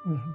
Mhm.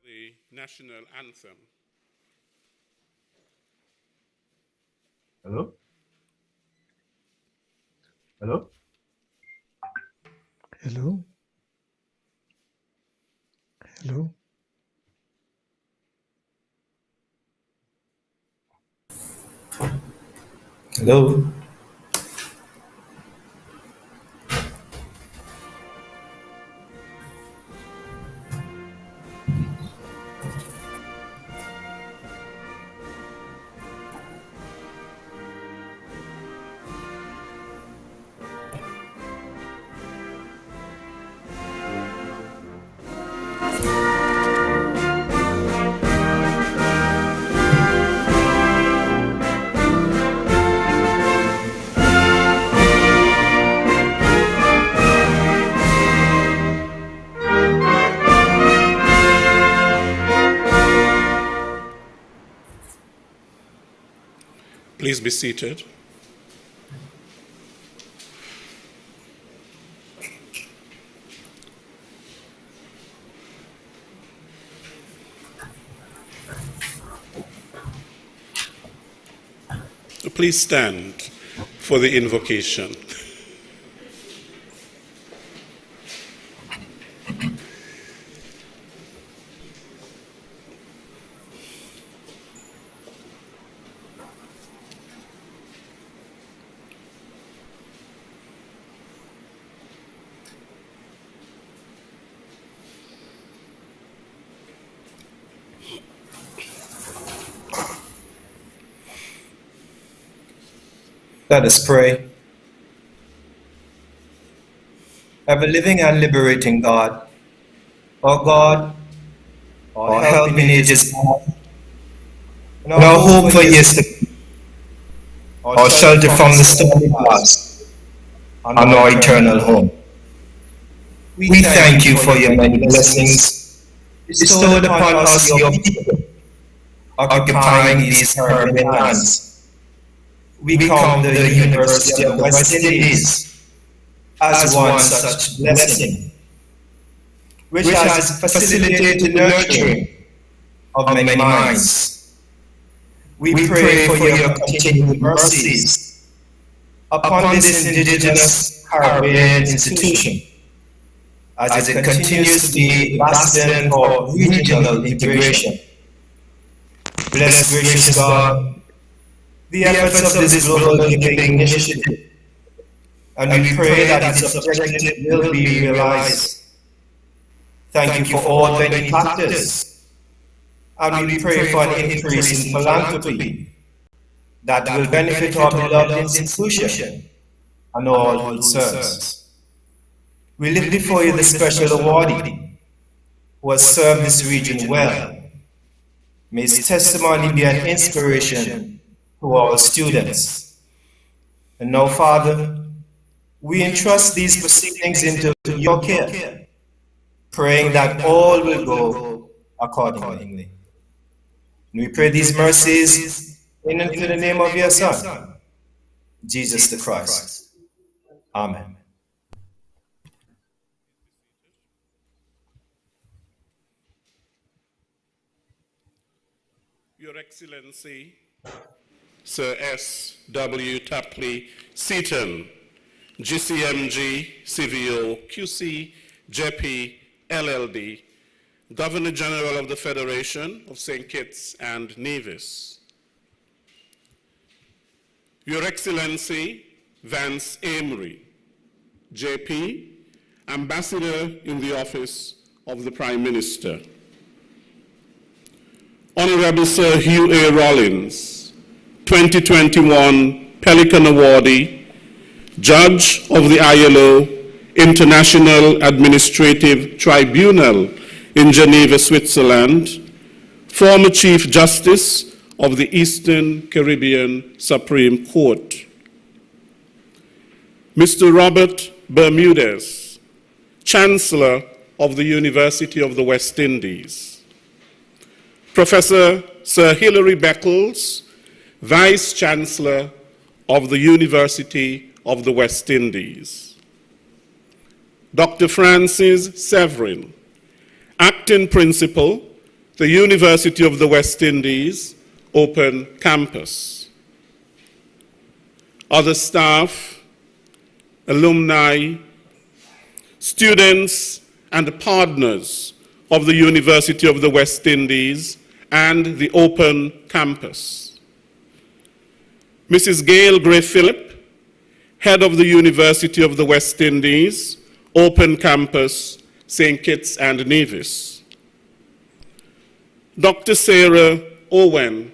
The national anthem. Hello? Hello? Hello? Hello? Hello? Please be seated. Please stand for the invocation. Let us pray. Ever living and liberating God, our God, our help in ages past, and our hope for years to come, our shelter from the stormy past, and our eternal home. We thank you for your many blessings bestowed upon us, your people, occupying these Caribbean lands. We count the University of the West Indies as one such blessing, which has facilitated the nurturing of many minds. We pray for your continued mercies upon this indigenous Caribbean institution as it continues to be bastion for regional integration. Bless, gracious God, the efforts of this global giving initiative, and we pray that its objective will be realized. Thank you for all benefactors, and we pray for an increase in philanthropy that will benefit our beloved institution and all who it serves. We lift before you the special awardee who has served this region well. May his testimony be an inspiration to all students. And now, Father, we entrust these proceedings into your care, praying that all will go accordingly. And we pray these mercies in and through the name of your Son, Jesus the Christ. Amen. Your Excellency, Sir S. W. Tapley Seaton, GCMG, CVO, QC, JP, LLD, Governor General of the Federation of St. Kitts and Nevis. Your Excellency, Vance Amory, JP, Ambassador in the Office of the Prime Minister. Honorable Sir Hugh A. Rollins, 2021 Pelican Awardee, Judge of the ILO International Administrative Tribunal in Geneva, Switzerland, former Chief Justice of the Eastern Caribbean Supreme Court. Mr. Robert Bermudez, Chancellor of the University of the West Indies. Professor Sir Hilary Beckles, Vice Chancellor of the University of the West Indies. Dr. Francis Severin, Acting Principal, the University of the West Indies, Open Campus. Other staff, alumni, students, and partners of the University of the West Indies and the Open Campus. Mrs. Gail Gray Phillip, Head of the University of the West Indies, Open Campus, St. Kitts and Nevis. Dr. Sarah Owen,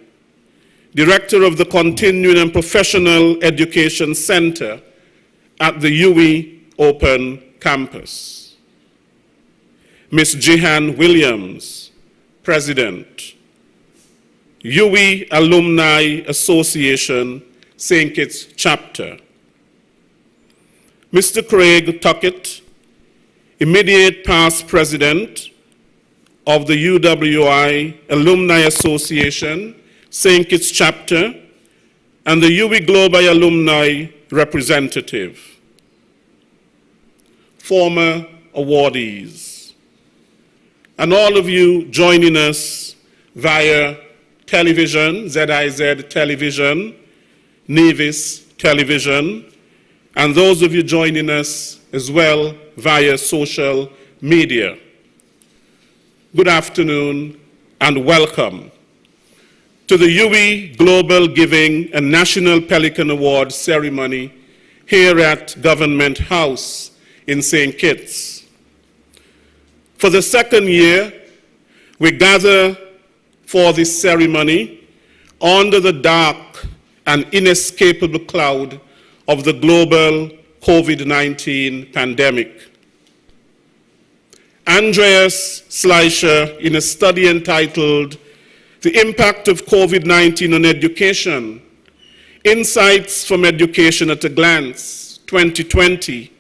Director of the Continuing and Professional Education Center at the UWI Open Campus. Ms. Jihan Williams, President, UWI Alumni Association, St. Kitts Chapter. Mr. Craig Tuckett, Immediate Past President of the UWI Alumni Association, St. Kitts Chapter, and the UWI Global Alumni Representative. Former awardees, and all of you joining us via television, ZIZ television, Nevis Television, and those of you joining us as well via social media. Good afternoon and welcome to the UWI Global Giving and National Pelican Award ceremony here at Government House in St. Kitts. For the second year, we gather for this ceremony under the dark and inescapable cloud of the global COVID-19 pandemic. Andreas Schleicher, in a study entitled The Impact of COVID-19 on Education, Insights from Education at a Glance, 2020,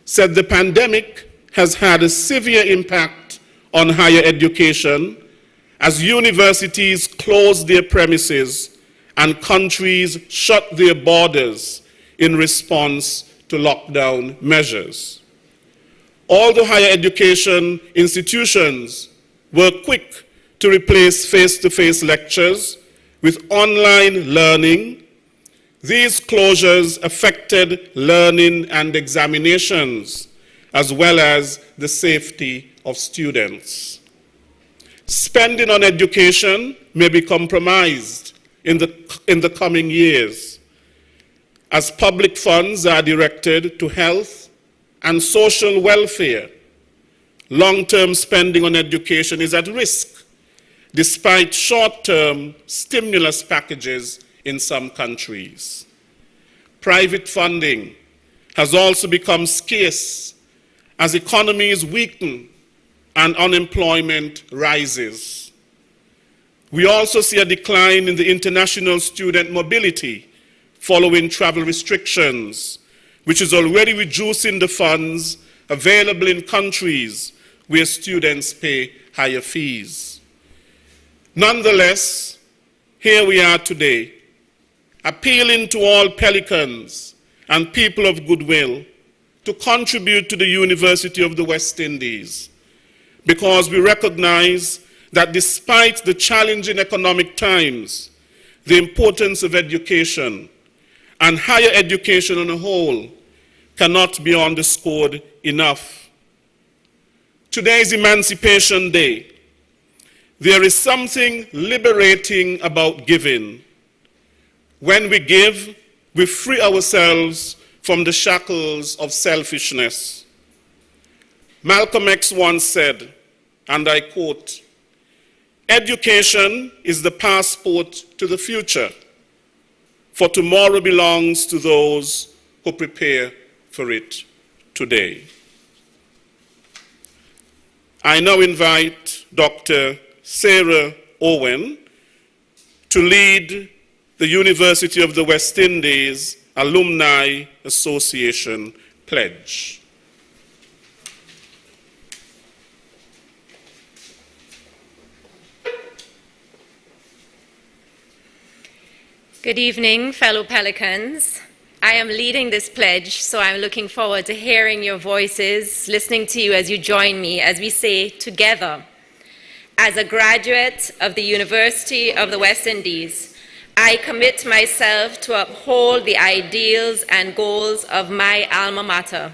said the pandemic has had a severe impact on higher education as universities closed their premises and countries shut their borders in response to lockdown measures. All the higher education institutions were quick to replace face-to-face lectures with online learning. These closures affected learning and examinations, as well as the safety of students. Spending on education may be compromised in the coming years, as public funds are directed to health and social welfare. Long-term spending on education is at risk, despite short-term stimulus packages in some countries. Private funding has also become scarce as economies weaken and unemployment rises. We also see a decline in the international student mobility following travel restrictions, which is already reducing the funds available in countries where students pay higher fees. Nonetheless, here we are today, appealing to all Pelicans and people of goodwill to contribute to the University of the West Indies, because we recognize that despite the challenging economic times, the importance of education and higher education on a whole cannot be underscored enough. Today is Emancipation Day. There is something liberating about giving. When we give, we free ourselves from the shackles of selfishness. Malcolm X once said, and I quote, "Education is the passport to the future, for tomorrow belongs to those who prepare for it today." I now invite Dr. Sarah Owen to lead the University of the West Indies Alumni Association pledge. Good evening, fellow Pelicans. I am leading this pledge, so I'm looking forward to hearing your voices, listening to you as you join me as we say together. As a graduate of the University of the West Indies, I commit myself to uphold the ideals and goals of my alma mater.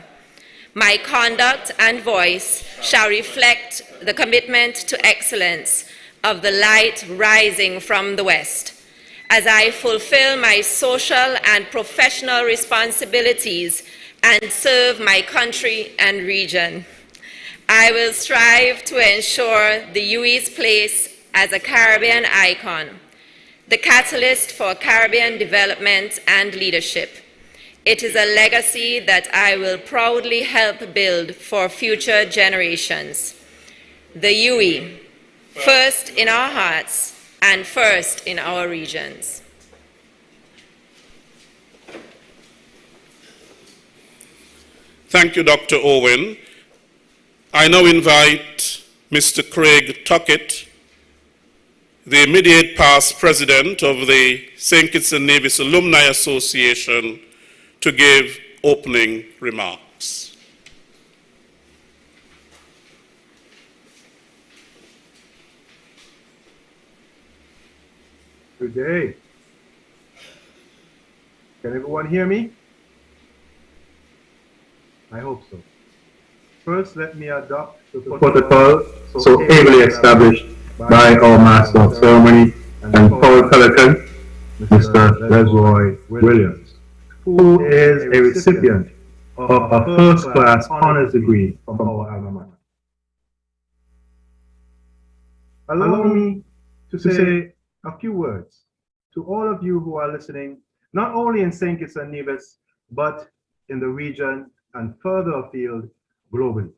My conduct and voice shall reflect the commitment to excellence of the light rising from the West, as I fulfill my social and professional responsibilities and serve my country and region. I will strive to ensure the UWI's place as a Caribbean icon, the catalyst for Caribbean development and leadership. It is a legacy that I will proudly help build for future generations. The UWI, first in our hearts, and first in our regions. Thank you, Dr. Owen. I now invite Mr. Craig Tuckett, the immediate past president of the St. Kitts and Nevis Alumni Association, to give opening remarks. Good day. Can everyone hear me? I hope so. First, let me adopt the protocol so ably established by our Master of Ceremony and Paul Pelican, Mr. Lesroy Williams, who is a recipient of a first-class honors degree from our alma mater. Allow me to say a few words to all of you who are listening, not only in St. Kitts and Nevis, but in the region and further afield globally.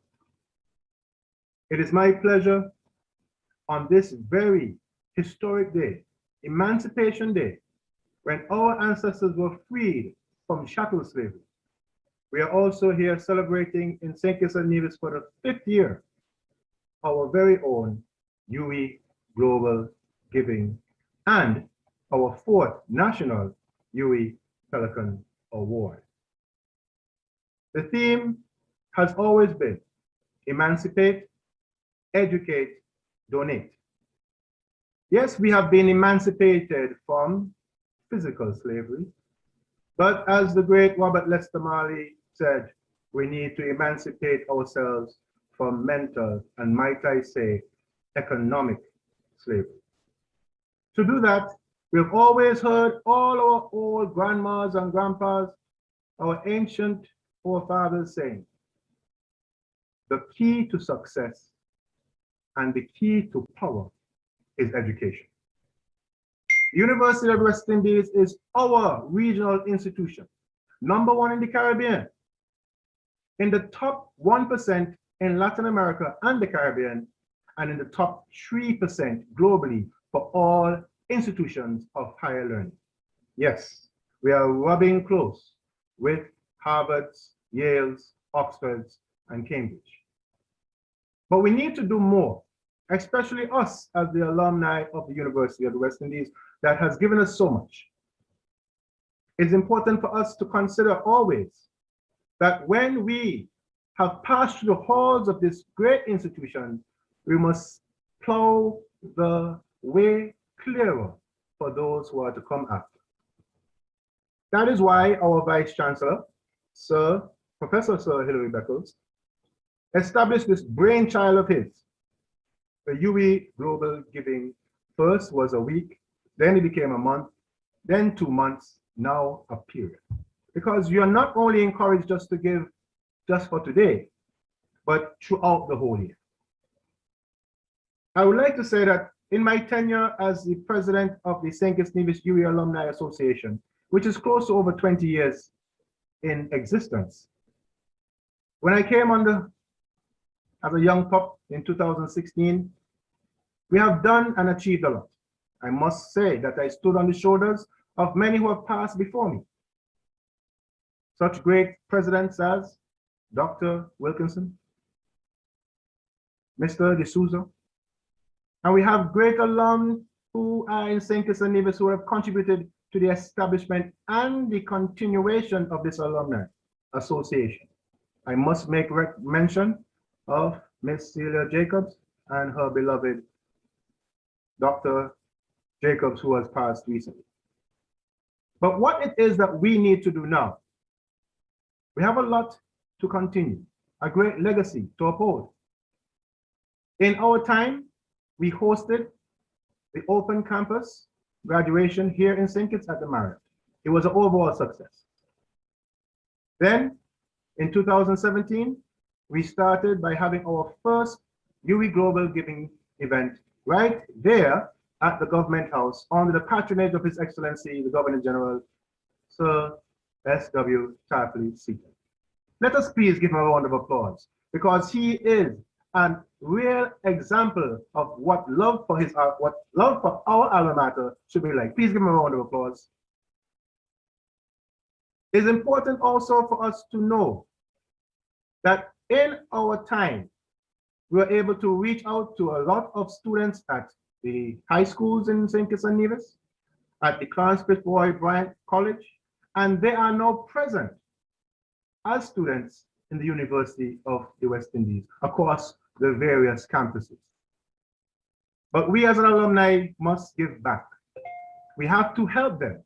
It is my pleasure on this very historic day, Emancipation Day, when our ancestors were freed from chattel slavery. We are also here celebrating in St. Kitts and Nevis for the 5th year our very own UWI Global Giving and our 4th National UWI Pelican Award. The theme has always been emancipate, educate, donate. Yes, we have been emancipated from physical slavery, but as the great Robert Lester Marley said, we need to emancipate ourselves from mental and, might I say, economic slavery. To do that, we have always heard all our old grandmas and grandpas, our ancient forefathers saying, the key to success and the key to power is education. The University of the West Indies is our regional institution, #1 in the Caribbean, in the top 1% in Latin America and the Caribbean, and in the top 3% globally for all institutions of higher learning. Yes, we are rubbing close with Harvard's, Yale's, Oxford's, and Cambridge. But we need to do more, especially us as the alumni of the University of the West Indies that has given us so much. It's important for us to consider always that when we have passed through the halls of this great institution, we must plow the way clearer for those who are to come after. That is why our Vice Chancellor, Professor Sir Hilary Beckles, established this brainchild of his. The UWI Global Giving first was a week, then it became a month, then 2 months, now a period. Because you are not only encouraged just to give just for today, but throughout the whole year. I would like to say that in my tenure as the president of the St. Kitts Nevis UWI Alumni Association, which is close to over 20 years in existence, when I came under as a young pup in 2016, we have done and achieved a lot. I must say that I stood on the shoulders of many who have passed before me. Such great presidents as Dr. Wilkinson, Mr. D'Souza, and we have great alum who are in St. Kitts and Nevis who have contributed to the establishment and the continuation of this alumni association. I must make mention of Ms. Celia Jacobs and her beloved Dr. Jacobs, who has passed recently. But what it is that we need to do now, we have a lot to continue, a great legacy to uphold. In our time, we hosted the open campus graduation here in St. Kitts at the Marriott. It was an overall success. Then, in 2017, we started by having our first UWI Global Giving event right there at the Government House under the patronage of His Excellency, the Governor General, Sir S.W. Tarpley Seaton. Let us please give him a round of applause, because he is a real example of what love for our alma mater should be like. Please give him a round of applause. It's important also for us to know that in our time, we were able to reach out to a lot of students at the high schools in St. Kitts and Nevis, at the Clarence Fitzroy Bryant College, and they are now present as students in the University of the West Indies across the various campuses. But we as an alumni must give back. We have to help them.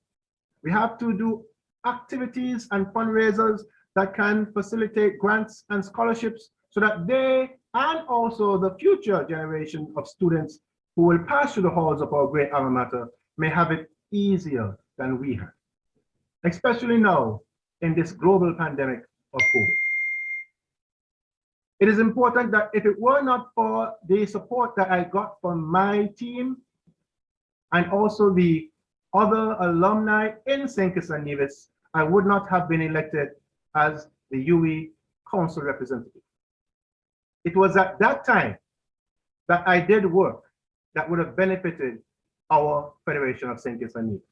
We have to do activities and fundraisers that can facilitate grants and scholarships so that they and also the future generation of students who will pass through the halls of our great alma mater may have it easier than we have, especially now in this global pandemic of COVID. It is important that if it were not for the support that I got from my team and also the other alumni in St. Kitts and Nevis, I would not have been elected as the UWI council representative. It was at that time that I did work that would have benefited our Federation of St. Kitts and Nevis.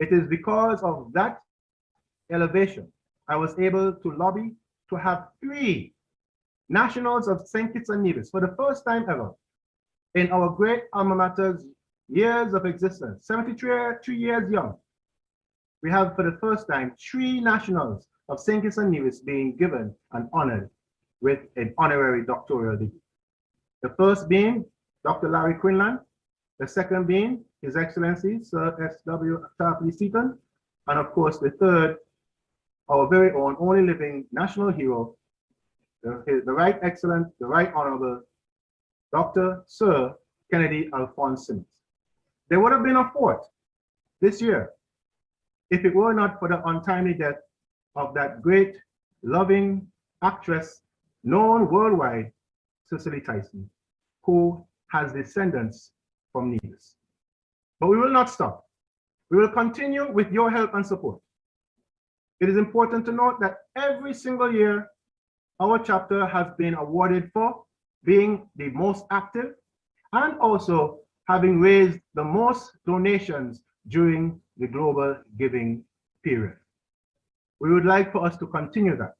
It is because of that elevation I was able to lobby to have 3 nationals of St. Kitts and Nevis for the first time ever in our great alma mater's years of existence, 73 years young. We have for the first time 3 nationals of St. Kitts and Nevis being given and honored with an honorary doctoral degree. The first being Dr. Larry Quinlan, the second being His Excellency Sir S.W. Tarpley Seaton, and of course the third, our very own only living national hero, the Right Excellent, the Right Honorable Dr. Sir Kennedy Alphonse Simmons. There would have been a 4th this year if it were not for the untimely death of that great, loving actress known worldwide, Cicely Tyson, who has descendants from Nevis. But we will not stop. We will continue with your help and support. It is important to note that every single year, our chapter has been awarded for being the most active and also having raised the most donations during the global giving period. We would like for us to continue that.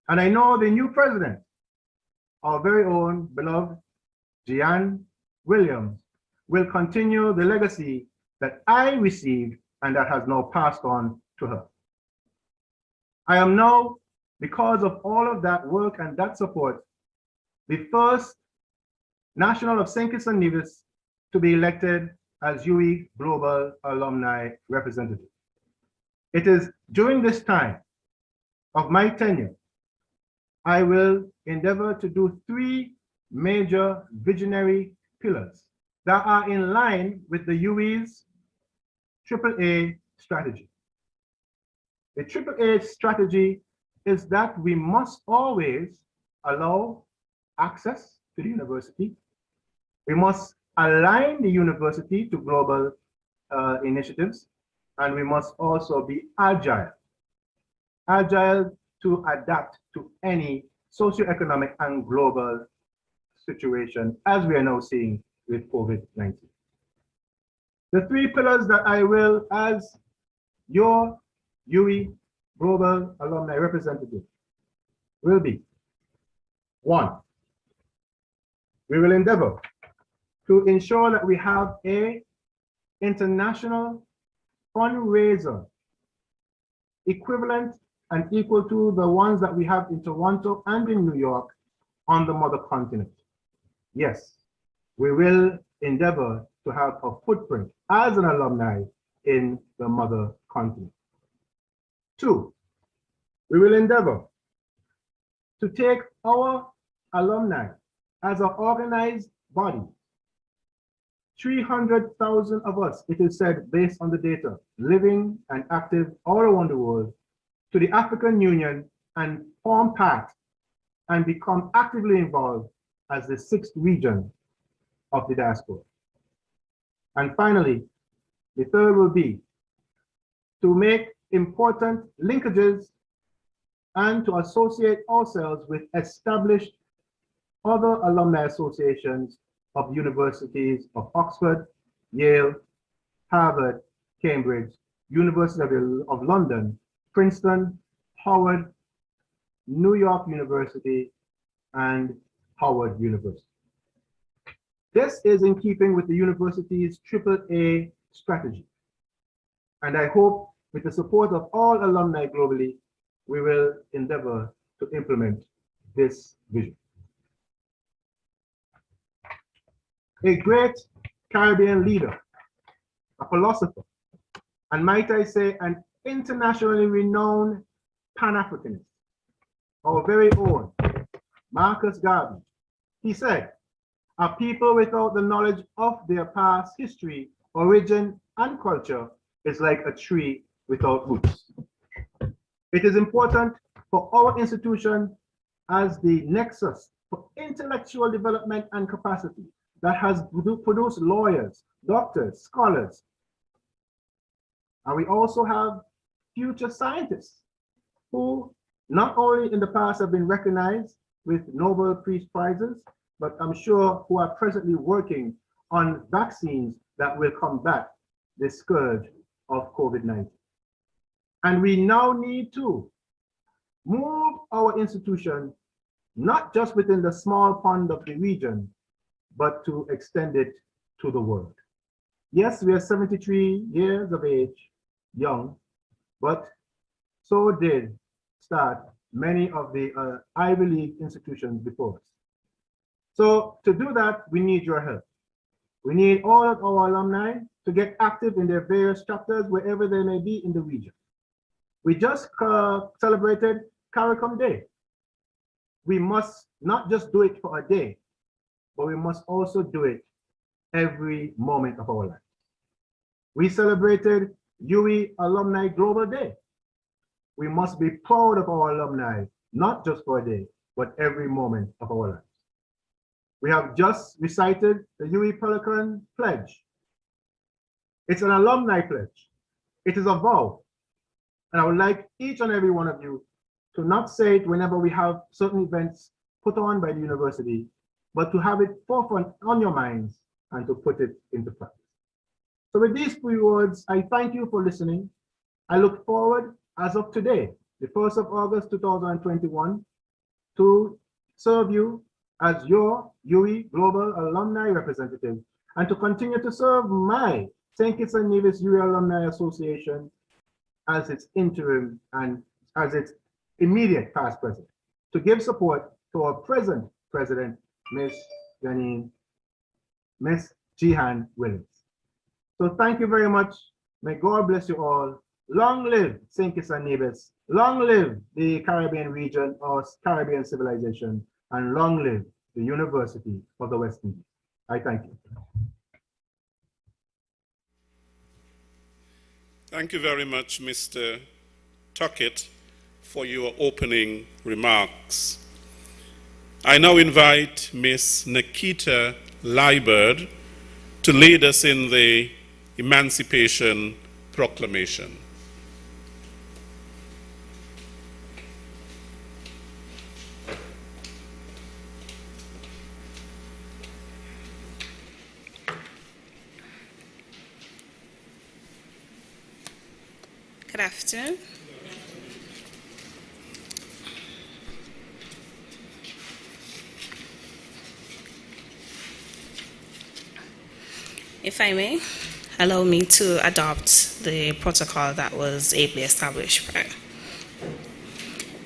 And I know the new president, our very own beloved Jeanne Williams, will continue the legacy that I received and that has now passed on to her. I am now, because of all of that work and that support, the first national of St. Kitts and Nevis to be elected as UWI Global Alumni Representative. It is during this time of my tenure, I will endeavor to do 3 major visionary pillars that are in line with the UWI's AAA strategy. The AAA strategy is that we must always allow access to the university. We must align the university to global initiatives, and we must also be agile to adapt to any socioeconomic and global situation as we are now seeing with COVID-19. The 3 pillars that I will, as your UWI Global Alumni Representative, will be: 1, we will endeavor to ensure that we have an international fundraiser equivalent and equal to the ones that we have in Toronto and in New York on the mother continent. Yes, we will endeavor to have a footprint as an alumni in the mother continent. 2, we will endeavor to take our alumni as an organized body. 300,000 of us, it is said, based on the data, living and active all around the world, to the African Union and form part and become actively involved as the 6th region of the diaspora. And finally, the 3rd will be to make important linkages and to associate ourselves with established other alumni associations of universities of Oxford, Yale, Harvard, Cambridge, University of London, Princeton, Howard, New York University, and Howard University. This is in keeping with the university's AAA strategy. And I hope with the support of all alumni globally, we will endeavor to implement this vision. A great Caribbean leader, a philosopher, and might I say, an internationally renowned Pan-Africanist, our very own Marcus Garvey. He said, "A people without the knowledge of their past history, origin, and culture is like a tree without roots." It is important for our institution as the nexus for intellectual development and capacity that has produced lawyers, doctors, scholars. And we also have future scientists who not only in the past have been recognized with Nobel Peace Prizes, but I'm sure who are presently working on vaccines that will combat the scourge of COVID-19. And we now need to move our institution not just within the small pond of the region, but to extend it to the world. Yes, we are 73 years of age, young, but so did start many of the Ivy League institutions before us. So to do that, we need your help. We need all of our alumni to get active in their various chapters wherever they may be in the region. We just celebrated CARICOM Day. We must not just do it for a day, but we must also do it every moment of our life. We celebrated UWI Alumni Global Day. We must be proud of our alumni, not just for a day, but every moment of our lives. We have just recited the UWI Pelican Pledge. It's an alumni pledge. It is a vow. And I would like each and every one of you to not say it whenever we have certain events put on by the university, but to have it forefront on your minds and to put it into practice. So with these few words, I thank you for listening. I look forward, as of today, the 1st of August 2021, to serve you as your UWI Global Alumni Representative and to continue to serve my St. Kitts and Nevis UWI Alumni Association as its interim and as its immediate past president, to give support to our present president, Miss Jihan Williams. So thank you very much. May God bless you all. Long live St. Kitts and Nevis. Long live the Caribbean region or Caribbean civilization, and long live the University of the West Indies. I thank you. Thank you very much, Mr. Tuckett, for your opening remarks. I now invite Miss Nikita Liebert to lead us in the Emancipation Proclamation. Good afternoon. If I may, allow me to adopt the protocol that was ably established prior.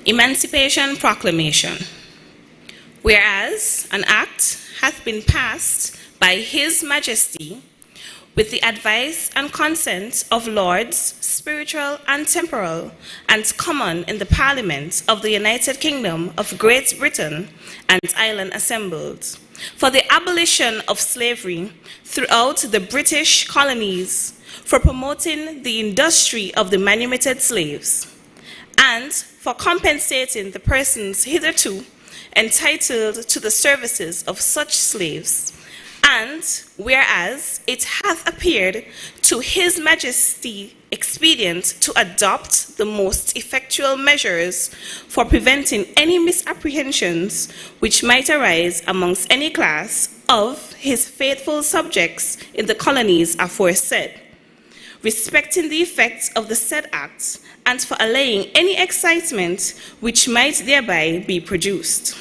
Emancipation Proclamation. Whereas an act hath been passed by His Majesty with the advice and consent of lords, spiritual and temporal, and common in the Parliament of the United Kingdom of Great Britain and Ireland assembled, for the abolition of slavery throughout the British colonies, for promoting the industry of the manumitted slaves, and for compensating the persons hitherto entitled to the services of such slaves. And whereas it hath appeared to His Majesty expedient to adopt the most effectual measures for preventing any misapprehensions which might arise amongst any class of His faithful subjects in the colonies aforesaid, respecting the effects of the said acts, and for allaying any excitement which might thereby be produced.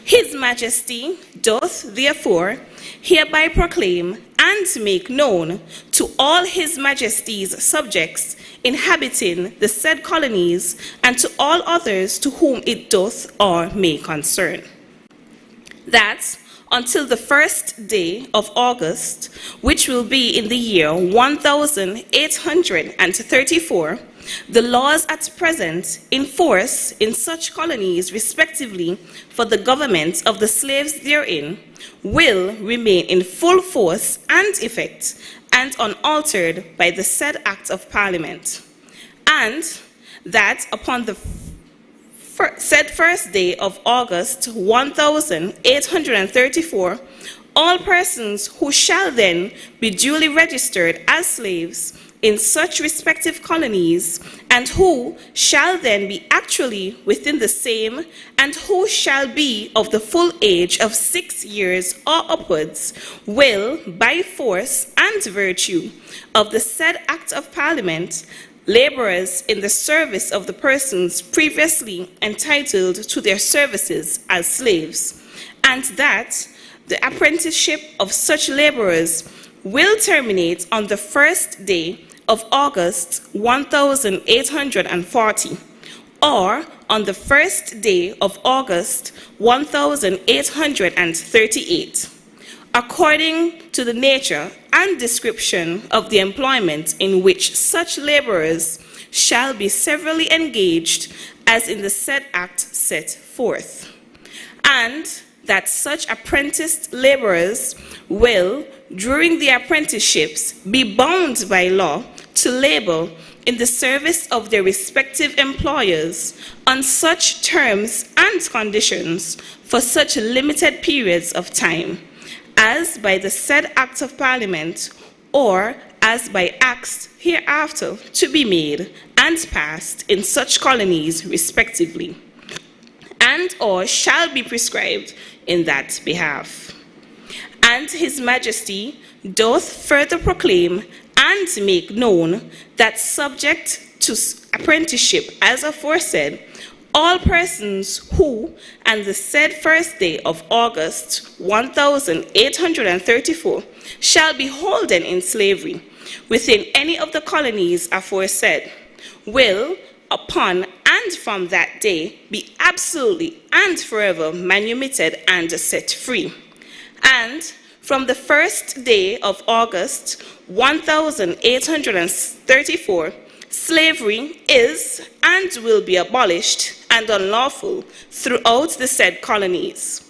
His Majesty doth therefore hereby proclaim and make known to all His Majesty's subjects inhabiting the said colonies and to all others to whom it doth or may concern, that until the 1st day of August, which will be in the year 1834, The laws at present in force in such colonies, respectively, for the government of the slaves therein, will remain in full force and effect and unaltered by the said Act of Parliament, and that upon the said first day of August 1834, all persons who shall then be duly registered as slaves in such respective colonies, and who shall then be actually within the same, and who shall be of the full age of 6 years or upwards, will, by force and virtue of the said Act of Parliament, laborers in the service of the persons previously entitled to their services as slaves, and that the apprenticeship of such laborers will terminate on the first day of August 1840, or on the first day of August 1838, according to the nature and description of the employment in which such laborers shall be severally engaged, as in the said act set forth, and that such apprenticed laborers will, during the apprenticeships, be bound by law to labor in the service of their respective employers on such terms and conditions for such limited periods of time, as by the said Act of Parliament, or as by acts hereafter to be made and passed in such colonies respectively, and or shall be prescribed in that behalf. And His Majesty doth further proclaim and make known that, subject to apprenticeship as aforesaid, all persons who, on the said first day of August 1834, shall be holden in slavery within any of the colonies aforesaid, will, upon and from that day, be absolutely and forever manumitted and set free. And from the first day of August 1834, slavery is and will be abolished and unlawful throughout the said colonies.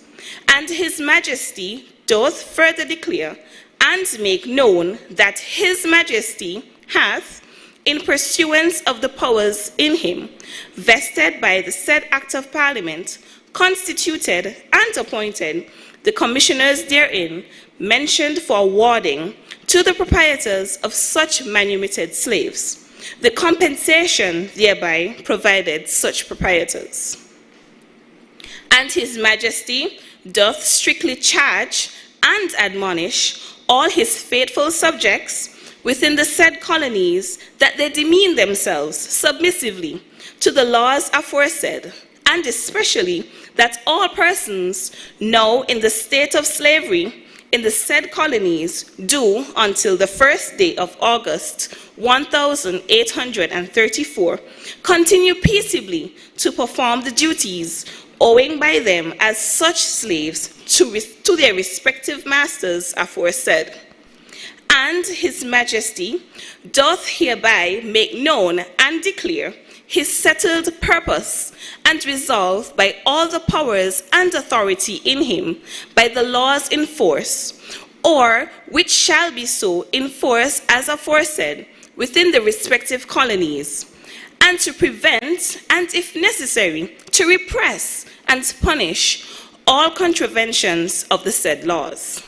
And His Majesty doth further declare and make known that His Majesty hath, in pursuance of the powers in him, vested by the said Act of Parliament, constituted and appointed the commissioners therein mentioned for awarding to the proprietors of such manumitted slaves the compensation thereby provided such proprietors. And His Majesty doth strictly charge and admonish all his faithful subjects within the said colonies that they demean themselves submissively to the laws aforesaid, and especially that all persons now in the state of slavery in the said colonies do, until the first day of August 1834, continue peaceably to perform the duties owing by them as such slaves to their respective masters aforesaid. And His Majesty doth hereby make known and declare his settled purpose and resolve by all the powers and authority in him by the laws in force, or which shall be so in force as aforesaid within the respective colonies, and to prevent and, if necessary, to repress and punish all contraventions of the said laws.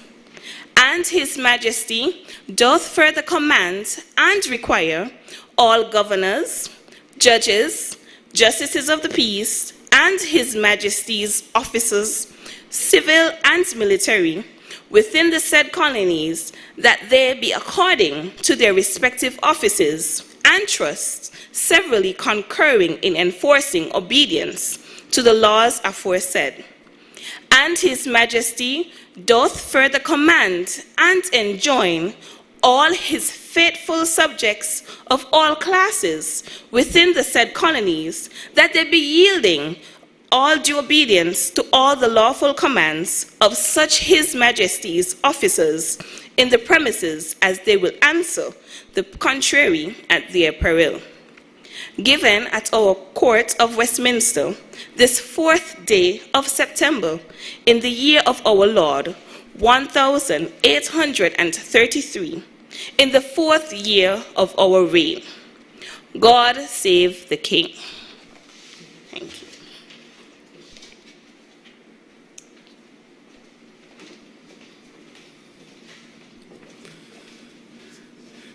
And His Majesty doth further command and require all governors, judges, justices of the peace, and His Majesty's officers, civil and military, within the said colonies, that they be according to their respective offices and trusts, severally concurring in enforcing obedience to the laws aforesaid. And His Majesty doth further command and enjoin all his faithful subjects of all classes within the said colonies that they be yielding all due obedience to all the lawful commands of such His Majesty's officers in the premises, as they will answer the contrary at their peril. given at our Court of Westminster this 4th day of September in the year of our Lord, 1833, in the 4th year of our reign. God save the King. Thank you.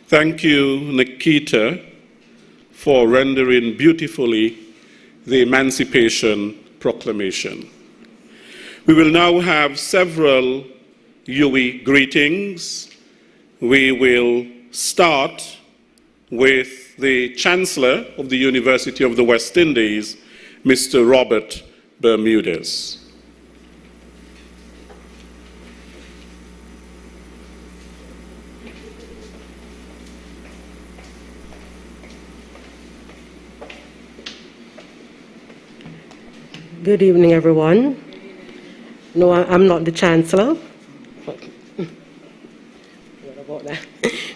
Thank you, Nikita, for rendering beautifully the Emancipation Proclamation. We will now have several UWI greetings. We will start with the Chancellor of the University of the West Indies, Mr. Robert Bermudez. Good evening, everyone. No, I'm not the Chancellor. What about that?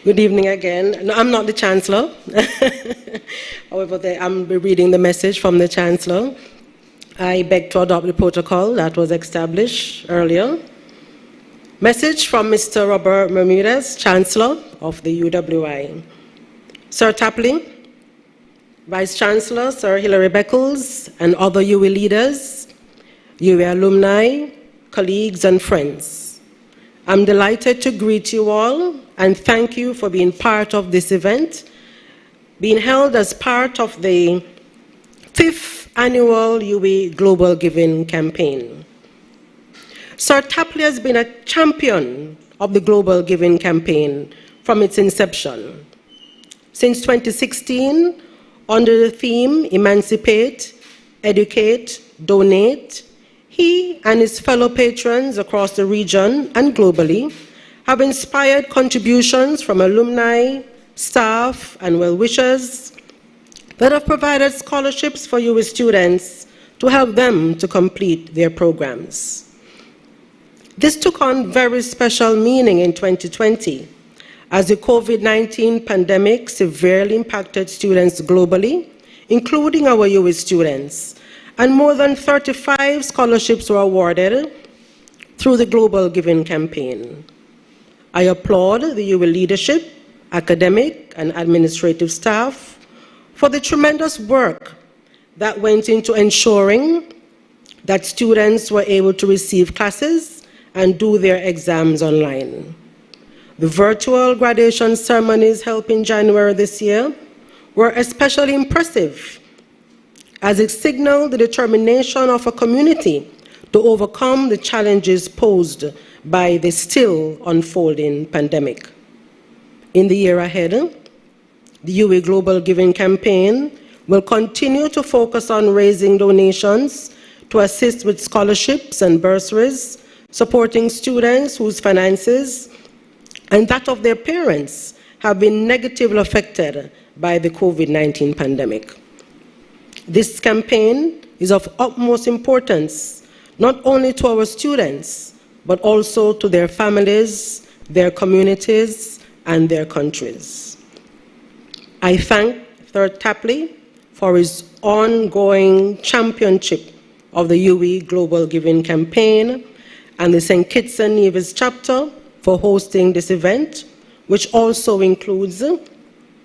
Good evening again. No, I'm not the Chancellor. However, I'm reading the message from the Chancellor. I beg to adopt the protocol that was established earlier. Message from Mr. Robert Bermudez, Chancellor of the UWI. Sir Tapley, Vice Chancellor, Sir Hilary Beckles, and other UWI leaders, UWI alumni, colleagues, and friends. I'm delighted to greet you all and thank you for being part of this event, being held as part of the 5th annual UWI Global Giving Campaign. Sir Tapley has been a champion of the Global Giving Campaign from its inception. Since 2016, under the theme Emancipate, Educate, Donate, he and his fellow patrons across the region and globally have inspired contributions from alumni, staff, and well-wishers that have provided scholarships for UWI students to help them to complete their programs. This took on very special meaning in 2020 as the COVID-19 pandemic severely impacted students globally, including our UWI students, and more than 35 scholarships were awarded through the Global Giving Campaign. I applaud the UWI leadership, academic and administrative staff for the tremendous work that went into ensuring that students were able to receive classes and do their exams online. The virtual graduation ceremonies held in January this year were especially impressive as it signaled the determination of a community to overcome the challenges posed by the still unfolding pandemic. In the year ahead, the UWI Global Giving Campaign will continue to focus on raising donations to assist with scholarships and bursaries, supporting students whose finances and that of their parents have been negatively affected by the COVID-19 pandemic. This campaign is of utmost importance, not only to our students, but also to their families, their communities, and their countries. I thank Sir Tapley for his ongoing championship of the UWI Global Giving Campaign and the St. Kitts and Nevis chapter for hosting this event, which also includes the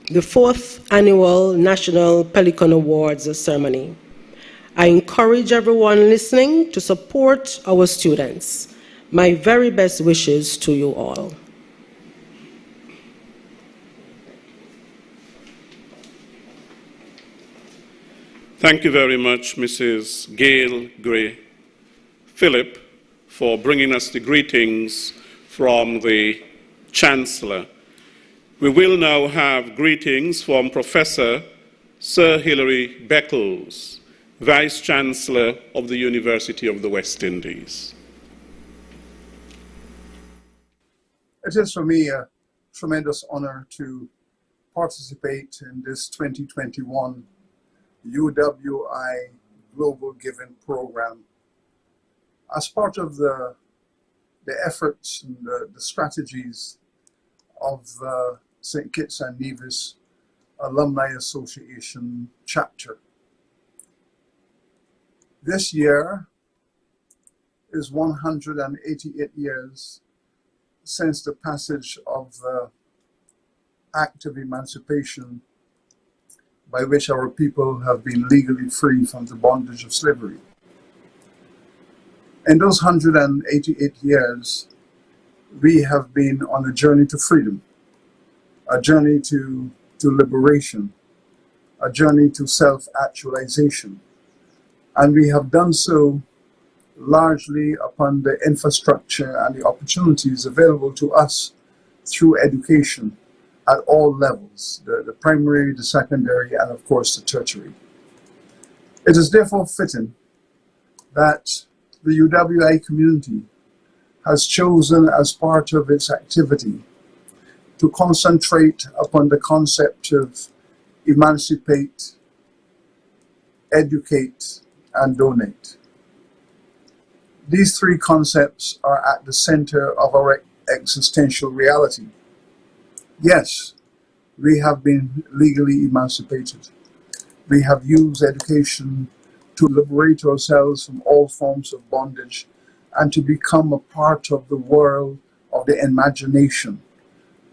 4th annual National Pelican Awards ceremony. I encourage everyone listening to support our students. My very best wishes to you all. Thank you very much, Mrs. Gail Gray Phillip, for bringing us the greetings from the Chancellor. We will now have greetings from Professor Sir Hilary Beckles, Vice Chancellor of the University of the West Indies. It is for me a tremendous honor to participate in this 2021 UWI Global Giving Program as part of the efforts and the strategies of St. Kitts and Nevis Alumni Association chapter. This year is 188 years since the passage of the Act of Emancipation, by which our people have been legally free from the bondage of slavery. In those 188 years, we have been on a journey to freedom, a journey to liberation, a journey to self-actualization. And we have done so largely upon the infrastructure and the opportunities available to us through education at all levels, the primary, the secondary, and of course the tertiary. It is therefore fitting that the UWI community has chosen as part of its activity to concentrate upon the concept of emancipate, educate, and donate. These three concepts are at the center of our existential reality. Yes, we have been legally emancipated. We have used education to liberate ourselves from all forms of bondage and to become a part of the world of the imagination,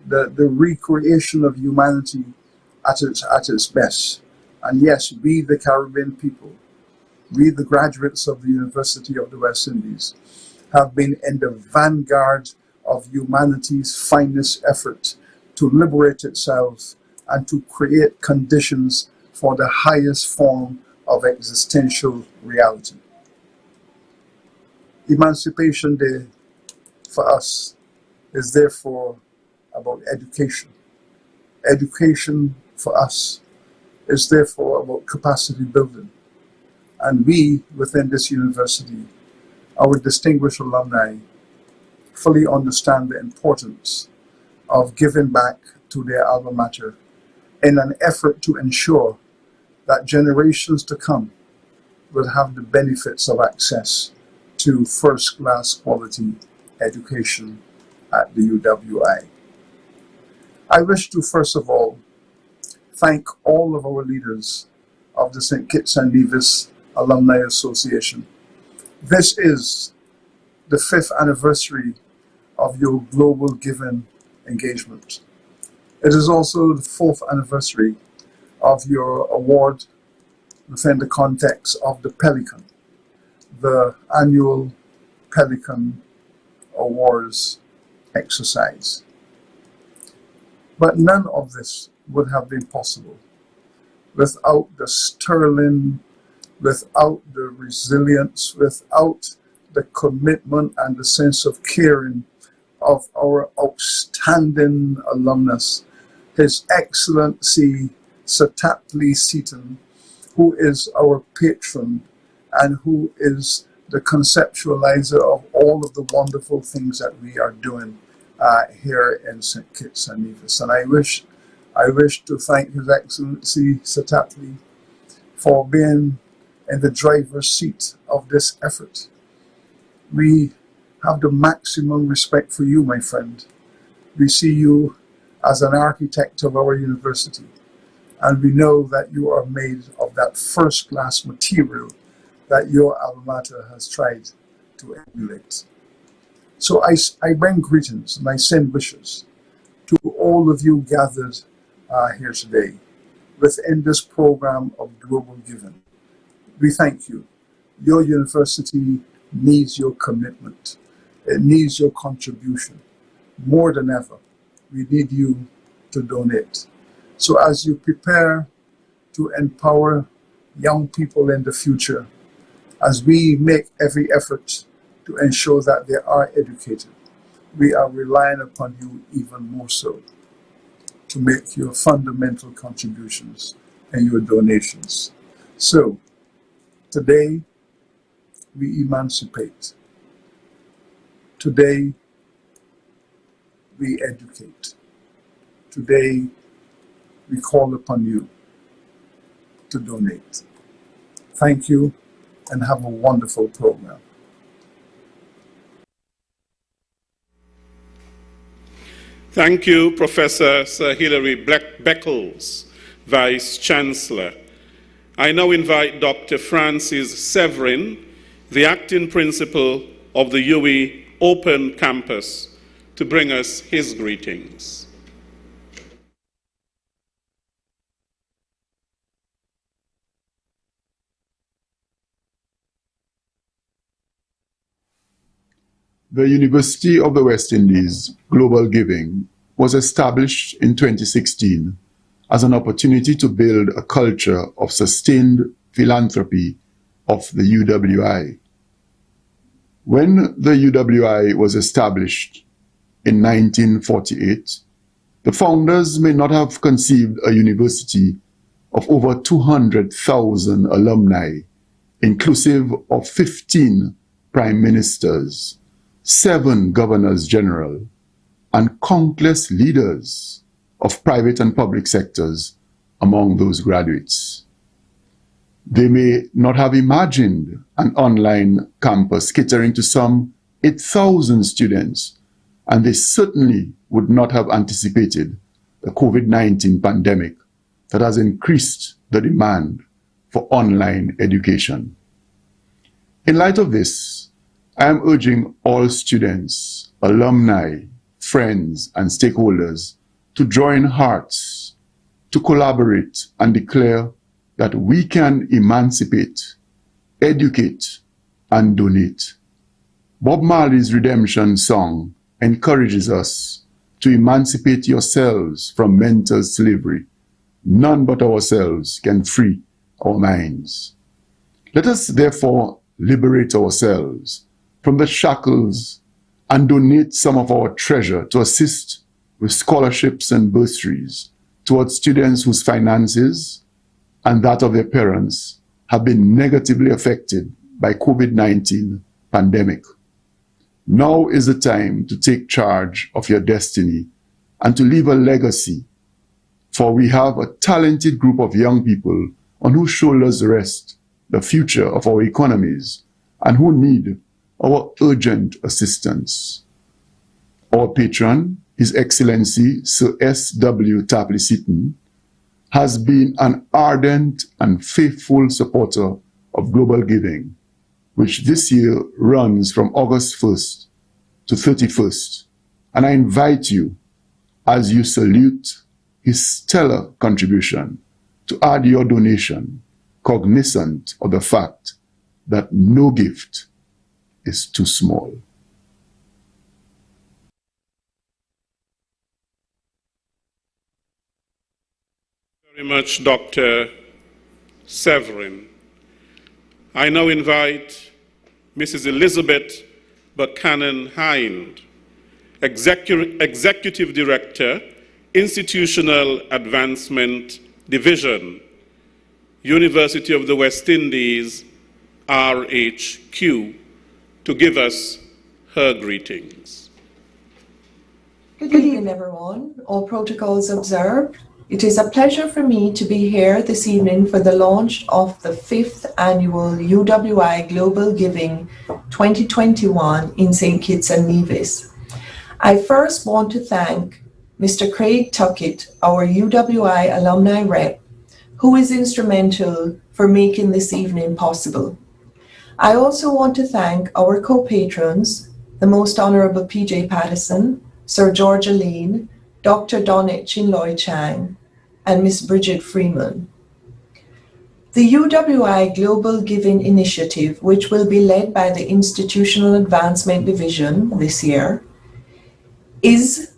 the recreation of humanity at its best. And yes, we, the Caribbean people, we, the graduates of the University of the West Indies, have been in the vanguard of humanity's finest effort to liberate itself and to create conditions for the highest form of existential reality. Emancipation Day for us is therefore about education. Education for us is therefore about capacity building. And we, within this university, our distinguished alumni, fully understand the importance of giving back to their alma mater in an effort to ensure that generations to come will have the benefits of access to first-class quality education at the UWI. I wish to first of all thank all of our leaders of the St. Kitts and Nevis Alumni Association. This is the 5th anniversary of your global giving engagement. It is also the 4th anniversary of your award within the context of the Pelican, the annual Pelican Awards exercise. But none of this would have been possible without the sterling, without the resilience, without the commitment and the sense of caring of our outstanding alumnus, His Excellency Sir Tapley Seaton, who is our patron and who is the conceptualizer of all of the wonderful things that we are doing here in St. Kitts and Nevis. And I wish to thank His Excellency Sir Tapley for being in the driver's seat of this effort. We have the maximum respect for you, my friend. We see you as an architect of our university, and we know that you are made of that first-class material that your alma mater has tried to emulate. So I bring greetings and I send wishes to all of you gathered here today within this program of global giving. We thank you. Your university needs your commitment. It needs your contribution. More than ever, we need you to donate. So as you prepare to empower young people in the future, as we make every effort to ensure that they are educated, we are relying upon you even more so to make your fundamental contributions and your donations. So, today, we emancipate. Today, we educate. Today, we call upon you to donate. Thank you and have a wonderful program. Thank you, Professor Sir Hilary Beckles, Vice Chancellor. I now invite Dr. Francis Severin, the acting principal of the UWI Open Campus, to bring us his greetings. The University of the West Indies Global Giving was established in 2016 as an opportunity to build a culture of sustained philanthropy of the UWI. When the UWI was established in 1948, the founders may not have conceived a university of over 200,000 alumni, inclusive of 15 prime ministers, 7 governors general, and countless leaders of private and public sectors among those graduates. They may not have imagined an online campus catering to some 8,000 students, and they certainly would not have anticipated the COVID-19 pandemic that has increased the demand for online education. In light of this, I am urging all students, alumni, friends, and stakeholders to join hearts, to collaborate and declare that we can emancipate, educate, and donate. Bob Marley's Redemption song encourages us to emancipate yourselves from mental slavery. None but ourselves can free our minds. Let us therefore liberate ourselves from the shackles and donate some of our treasure to assist with scholarships and bursaries towards students whose finances and that of their parents have been negatively affected by COVID-19 pandemic. Now is the time to take charge of your destiny and to leave a legacy, for we have a talented group of young people on whose shoulders rest the future of our economies and who need our urgent assistance. Our patron, His Excellency Sir S.W. Tapley Seaton, has been an ardent and faithful supporter of global giving, which this year runs from August 1st to 31st. And I invite you, as you salute his stellar contribution, to add your donation, cognizant of the fact that no gift is too small. Very much, Dr. Severin. I now invite Mrs. Elizabeth Buchanan Hind, Executive Director, Institutional Advancement Division, University of the West Indies, RHQ, to give us her greetings. Good evening, everyone. All protocols observed. It is a pleasure for me to be here this evening for the launch of the 5th annual UWI Global Giving 2021 in St. Kitts and Nevis. I first want to thank Mr. Craig Tuckett, our UWI alumni rep, who is instrumental for making this evening possible. I also want to thank our co-patrons, the Most Honourable P.J. Patterson, Sir George Aline, Dr. Donette Chinloy Chang, and Ms. Bridget Freeman. The UWI Global Giving Initiative, which will be led by the Institutional Advancement Division this year, is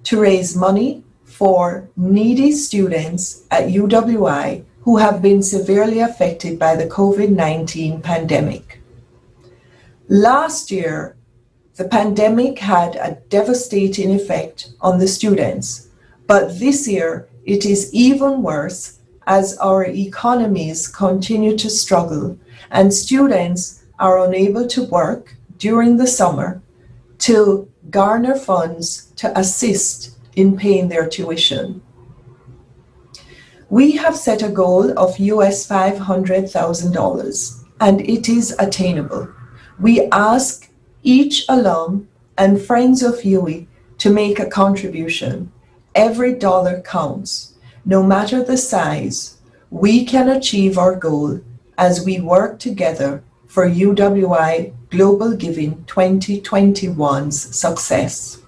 to raise money for needy students at UWI who have been severely affected by the COVID-19 pandemic. Last year, the pandemic had a devastating effect on the students, but this year it is even worse as our economies continue to struggle and students are unable to work during the summer to garner funds to assist in paying their tuition. We have set a goal of US $500,000 and it is attainable. We ask each alum and friends of UWI to make a contribution. Every dollar counts. no matter the size, we can achieve our goal as we work together for UWI Global Giving 2021's success.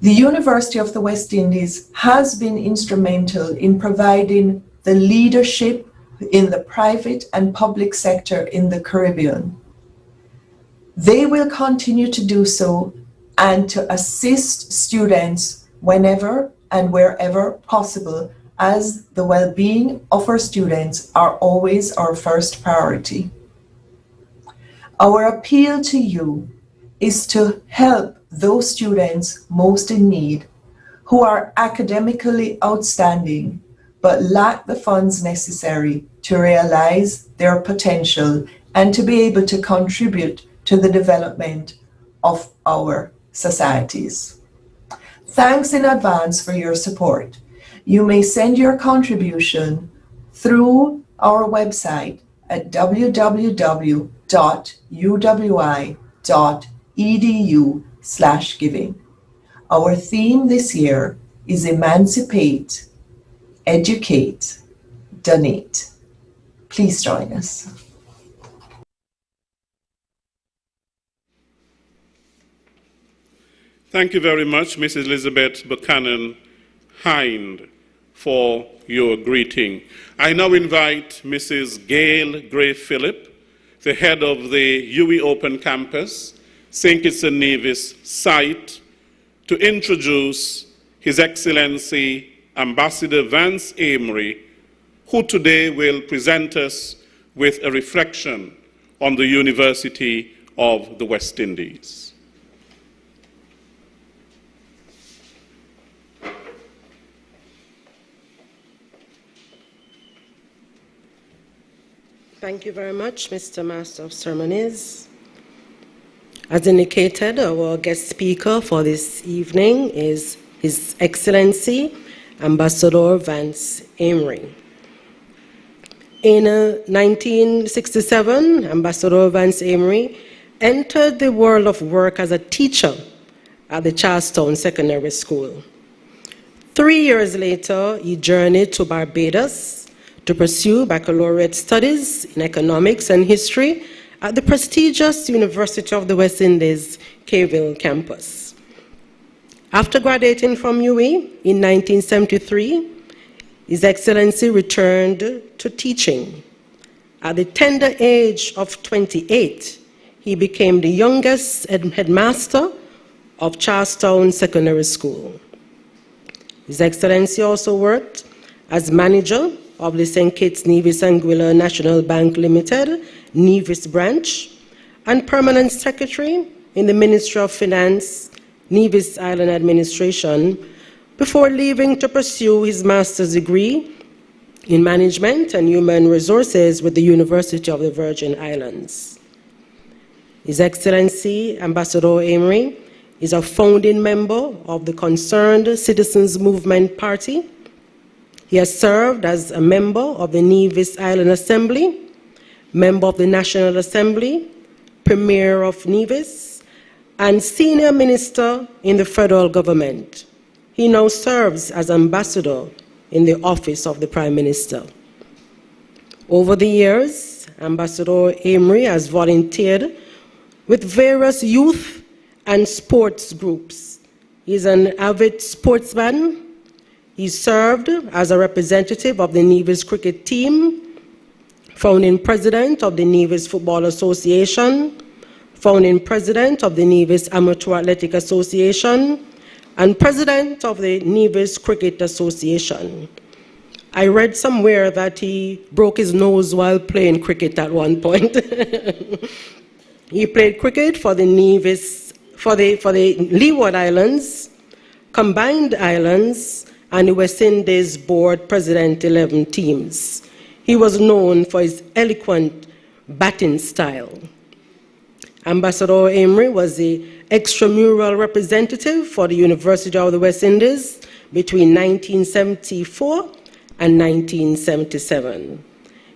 The University of the West Indies has been instrumental in providing the leadership in the private and public sector in the Caribbean. They will continue to do so and to assist students whenever and wherever possible, as the well-being of our students are always our first priority. Our appeal to you is to help those students most in need who are academically outstanding but lack the funds necessary to realize their potential and to be able to contribute to the development of our societies. Thanks in advance for your support. You may send your contribution through our website at www.uwi.edu/giving. Our theme this year is Emancipate, Educate, Donate. Please join us. Thank you very much, Mrs. Elizabeth Buchanan Hind, for your greeting. I now invite Mrs. Gail Gray Phillip, the head of the UWI Open Campus, St. Kitts and Nevis site, to introduce His Excellency Ambassador Vance Amory, who today will present us with a reflection on the University of the West Indies. Thank you very much, Mr. Master of Ceremonies. As indicated, our guest speaker for this evening is His Excellency Ambassador Vance Amory. In 1967, Ambassador Vance Amory entered the world of work as a teacher at the Charlestown Secondary School. 3 years later, he journeyed to Barbados to pursue baccalaureate studies in economics and history at the prestigious University of the West Indies, Cayville campus. After graduating from UWI in 1973, His Excellency returned to teaching. At the tender age of 28, he became the youngest headmaster of Charlestown Secondary School. His Excellency also worked as manager of the St. Kitts Nevis Anguilla National Bank Limited, Nevis branch, and permanent secretary in the Ministry of Finance, Nevis Island Administration, before leaving to pursue his master's degree in management and human resources with the University of the Virgin Islands. His Excellency Ambassador Amory is a founding member of the Concerned Citizens Movement Party. He has served as a member of the Nevis Island Assembly, member of the National Assembly, Premier of Nevis, and senior minister in the federal government. He now serves as ambassador in the office of the Prime Minister. Over the years, Ambassador Amory has volunteered with various youth and sports groups. He's an avid sportsman. He served as a representative of the Nevis cricket team, founding president of the Nevis Football Association, founding president of the Nevis Amateur Athletic Association, and president of the Nevis Cricket Association. I read somewhere that he broke his nose while playing cricket at one point. He played cricket for the Nevis, for the Leeward Islands, Combined Islands, and the West Indies Board President 11 teams. He was known for his eloquent batting style. Ambassador Amory was the extramural representative for the University of the West Indies between 1974 and 1977.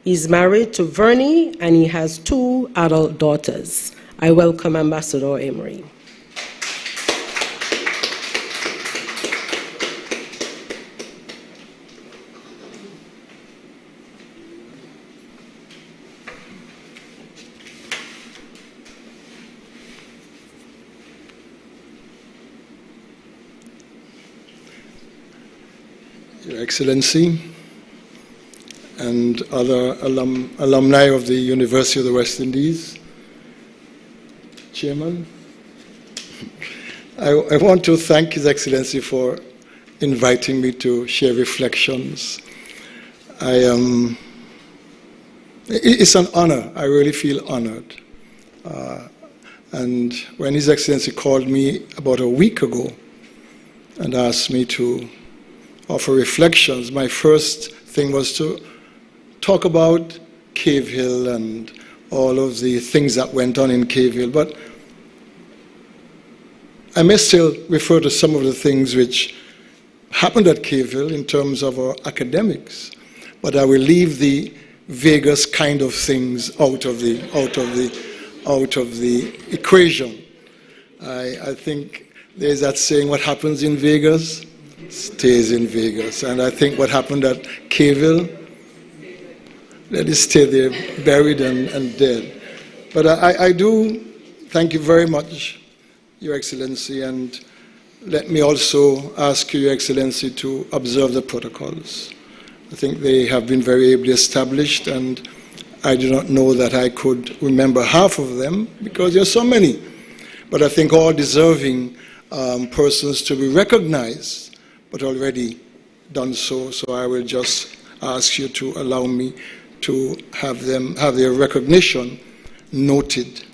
He's married to Vernie and he has 2 adult daughters. I welcome Ambassador Amory. Your Excellency, and other alumni of the University of the West Indies, Chairman, I want to thank His Excellency for inviting me to share reflections. It's an honor. I really feel honored. And when His Excellency called me about a week ago and asked me to offer reflections, my first thing was to talk about Cave Hill and all of the things that went on in Cave Hill. But I may still refer to some of the things which happened at Cave Hill in terms of our academics. But I will leave the Vegas kind of things out of the equation. I think there's that saying, what happens in Vegas stays in Vegas. And I think what happened at Cave Hill, let it stay there, buried and dead. But I do thank you very much, Your Excellency, and let me also ask you, Your Excellency, to observe the protocols. I think they have been very ably established, and I do not know that I could remember half of them because there are so many. But I think all deserving persons to be recognized, but already done so. So I will just ask you to allow me to have their recognition noted.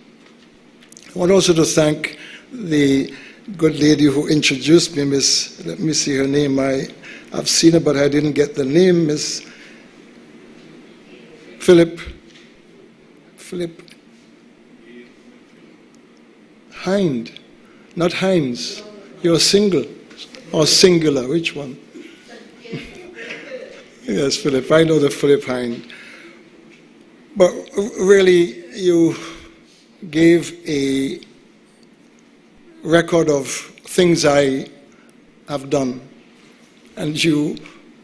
I want also to thank the good lady who introduced me, Miss, let me see her name. I've seen her, but I didn't get the name, Miss Philip Hind, not Hines. You're single or singular, which one? Yes, Philip, I know the Philip Hind. But really, you gave a record of things I have done. And you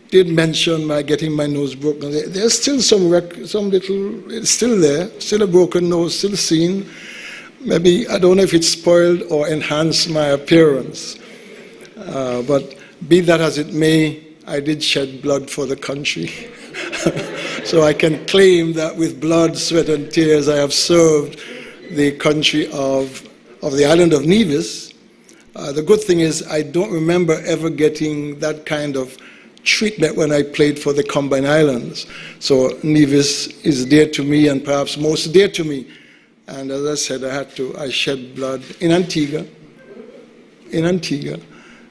did mention my getting my nose broken. There's still some little, it's still there, still a broken nose, still seen. Maybe, I don't know if it spoiled or enhanced my appearance. But be that as it may, I did shed blood for the country. So I can claim that with blood, sweat, and tears, I have served the country of the island of Nevis. The good thing is I don't remember ever getting that kind of treatment when I played for the Combined Islands. So Nevis is dear to me and perhaps most dear to me. And as I said, I shed blood in Antigua,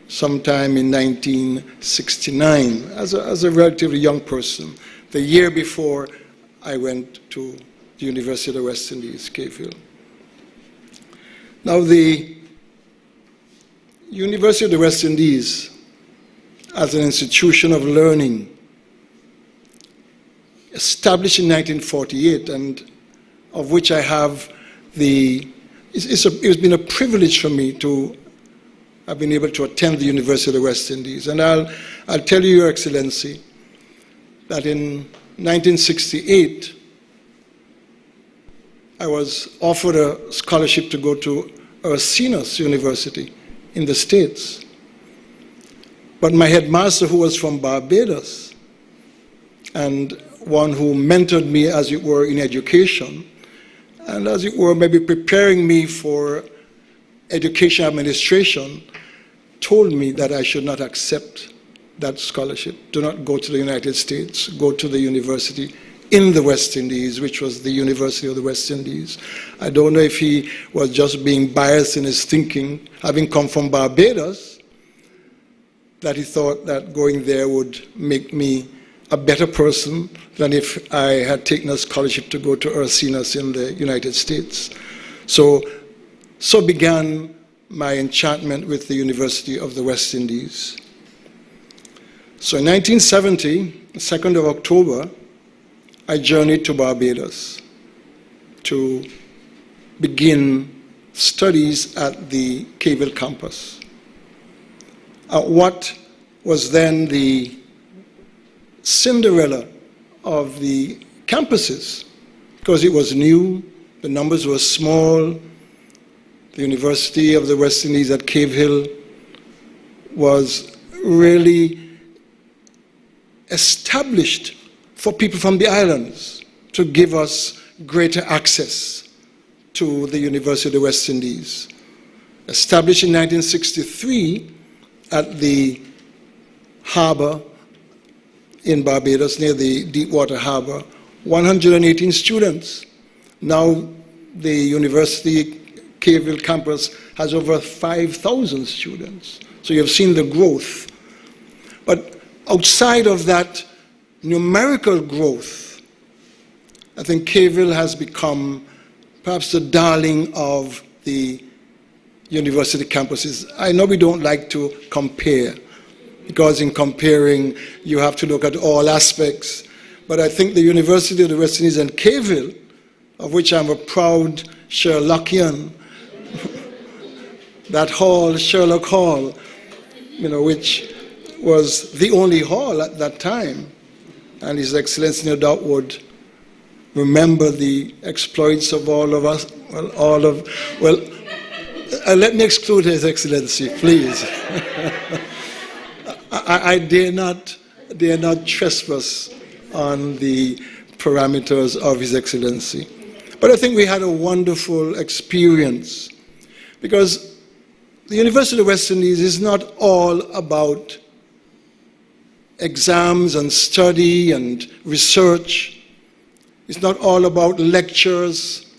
sometime in 1969 as a relatively young person, the year before I went to the University of the West Indies, Cave Hill. Now, the University of the West Indies, as an institution of learning, established in 1948, and of which I have it's been a privilege for me to have been able to attend the University of the West Indies. And I'll tell you, Your Excellency, that in 1968, I was offered a scholarship to go to Ursinus University in the States. But my headmaster, who was from Barbados, and one who mentored me, as it were, in education, and as it were, maybe preparing me for education administration, told me that I should not accept that scholarship. Do not go to the United States, go to the university in the West Indies, which was the University of the West Indies. I don't know if he was just being biased in his thinking, having come from Barbados, that he thought that going there would make me a better person than if I had taken a scholarship to go to Ursinus in the United States. So began my enchantment with the University of the West Indies. So in 1970, the 2nd of October, I journeyed to Barbados to begin studies at the Cave Hill campus. At what was then the Cinderella of the campuses, because it was new, the numbers were small. The University of the West Indies at Cave Hill was really established for people from the islands to give us greater access to the University of the West Indies. Established in 1963 at the harbor in Barbados, near the Deepwater Harbor, 118 students. Now the University Cayville campus has over 5,000 students. So you've seen the growth. But outside of that numerical growth, I think Cayville has become perhaps the darling of the university campuses. I know we don't like to compare, because in comparing, you have to look at all aspects. But I think the University of the West Indies and Cayville, of which I'm a proud Sherlockian, that hall, Sherlock Hall, which was the only hall at that time, and His Excellency no doubt would remember the exploits of all of us, let me exclude His Excellency, please. I dare not trespass on the parameters of His Excellency. But I think we had a wonderful experience, because the University of the West Indies is not all about exams and study and research. It's not all about lectures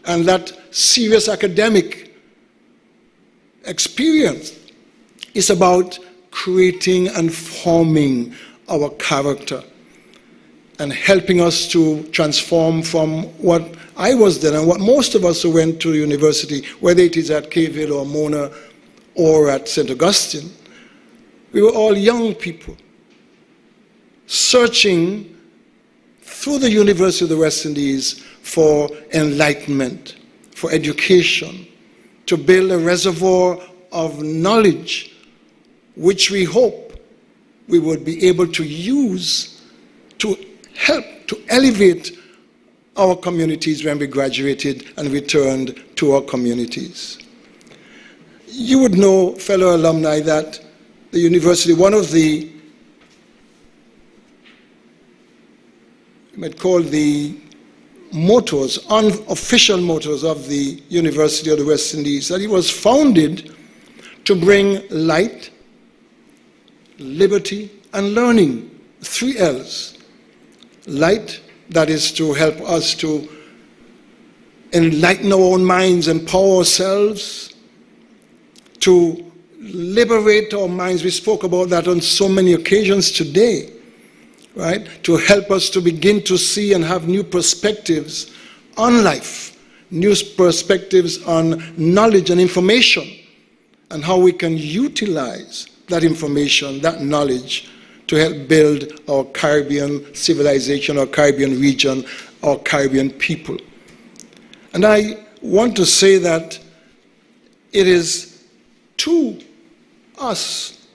and that serious academic experience. It's about creating and forming our character and helping us to transform from what I was then and what most of us who went to university, whether it is at Cayville or Mona or at St. Augustine. We were all young people searching through the University of the West Indies for enlightenment, for education, to build a reservoir of knowledge which we hope we would be able to use to help to elevate our communities when we graduated and returned to our communities. You would know, fellow alumni, that the university, one of the, you might call the mottos, unofficial mottos of the University of the West Indies, that it was founded to bring light, liberty, and learning, 3 L's. Light, that is to help us to enlighten our own minds, empower ourselves, to liberate our minds. We spoke about that on so many occasions today, right? To help us to begin to see and have new perspectives on life, new perspectives on knowledge and information, and how we can utilize that information, that knowledge, to help build our Caribbean civilization, our Caribbean region, our Caribbean people. And I want to say that it is to us,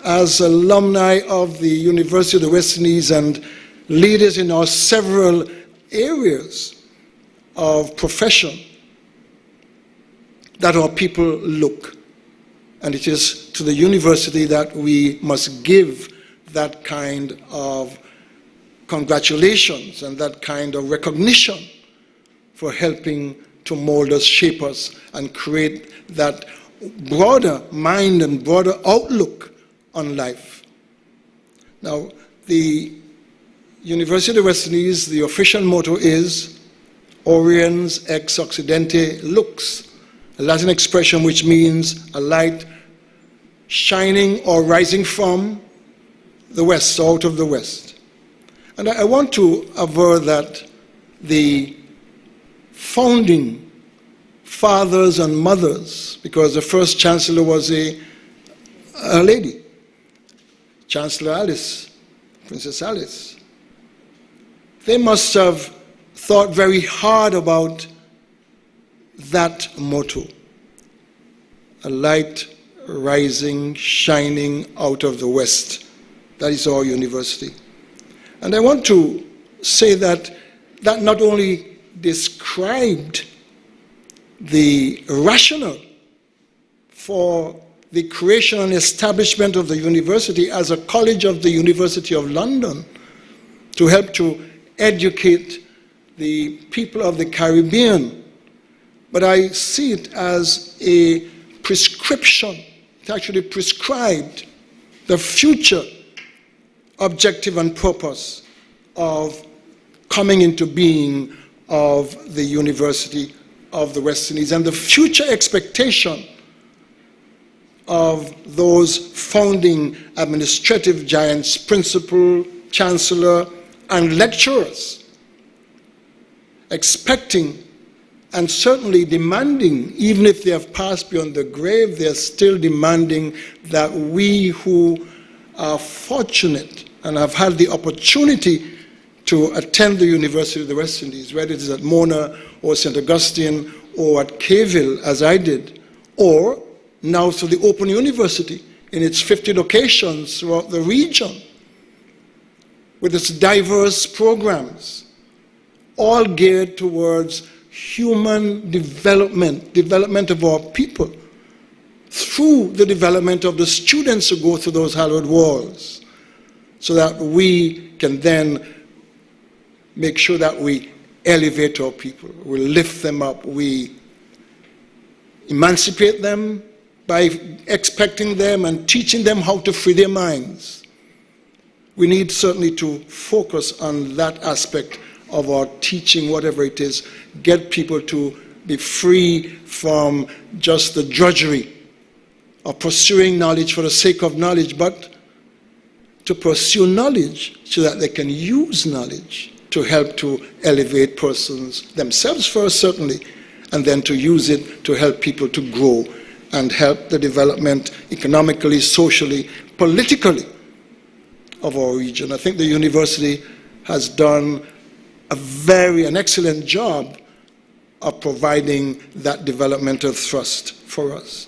as alumni of the University of the West Indies and leaders in our several areas of profession, that our people look. And it is to the university that we must give that kind of congratulations and that kind of recognition for helping to mold us, shape us, and create that broader mind and broader outlook on life. Now, the University of the West Indies, the official motto is Oriens ex Occidente lux, a Latin expression which means a light shining or rising from the west, out of the west. And I want to aver that the founding fathers and mothers, because the first chancellor was a lady, Chancellor Alice, Princess Alice, they must have thought very hard about that motto, a light rising, shining out of the west. That is our university. And I want to say that that not only described the rationale for the creation and establishment of the university as a college of the University of London to help to educate the people of the Caribbean. But I see it as a prescription. It actually prescribed the future objective and purpose of coming into being of the University of the West Indies and the future expectation of those founding administrative giants, principal, chancellor, and lecturers, expecting and certainly demanding, even if they have passed beyond the grave, they are still demanding that we who are fortunate and have had the opportunity to attend the University of the West Indies, whether it is at Mona or St. Augustine or at Caville, as I did, or now through the Open University in its 50 locations throughout the region, with its diverse programs, all geared towards human development of our people, through the development of the students who go through those hallowed walls, so that we can then make sure that we elevate our people, we lift them up, we emancipate them by expecting them and teaching them how to free their minds. We need certainly to focus on that aspect of our teaching, whatever it is, get people to be free from just the drudgery of pursuing knowledge for the sake of knowledge, but to pursue knowledge so that they can use knowledge to help to elevate persons themselves first, certainly, and then to use it to help people to grow and help the development economically, socially, politically of our region. I think the university has done an excellent job of providing that developmental thrust for us.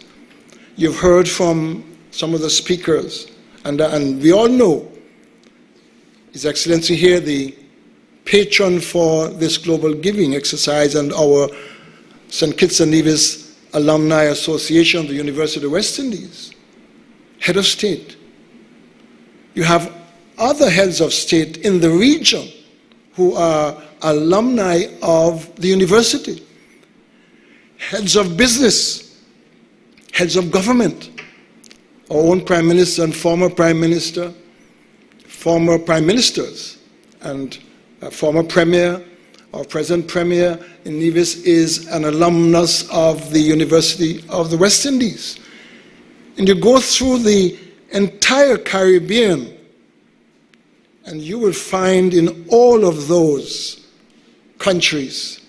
You've heard from some of the speakers, and we all know His Excellency here, the patron for this global giving exercise, and our St. Kitts and Nevis Alumni Association of the University of the West Indies, head of state. You have other heads of state in the region who are alumni of the university, heads of business, heads of government, our own Prime Minister and former Prime Minister, former Prime Ministers, and former Premier, our present Premier in Nevis is an alumnus of the University of the West Indies. And you go through the entire Caribbean, and you will find in all of those countries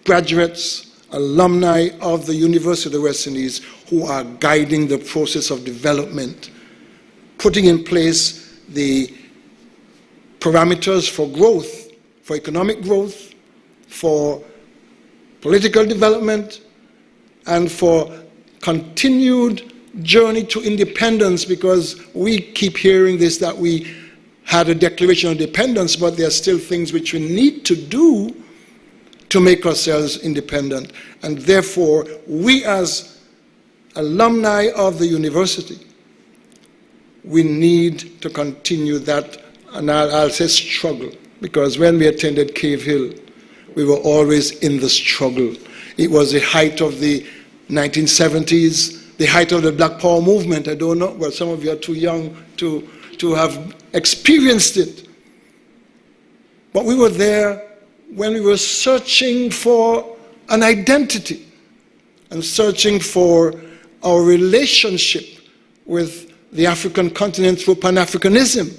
graduates, alumni of the University of the West Indies who are guiding the process of development, putting in place the parameters for growth, for economic growth, for political development, and for continued journey to independence, because we keep hearing this, that we had a declaration of independence, but there are still things which we need to do to make ourselves independent. And therefore, we as alumni of the university, we need to continue that, and I'll say struggle, because when we attended Cave Hill, we were always in the struggle. It was the height of the 1970s, the height of the Black Power movement. I don't know, well, some of you are too young to have experienced it. But we were there when we were searching for an identity and searching for our relationship with the African continent through Pan-Africanism.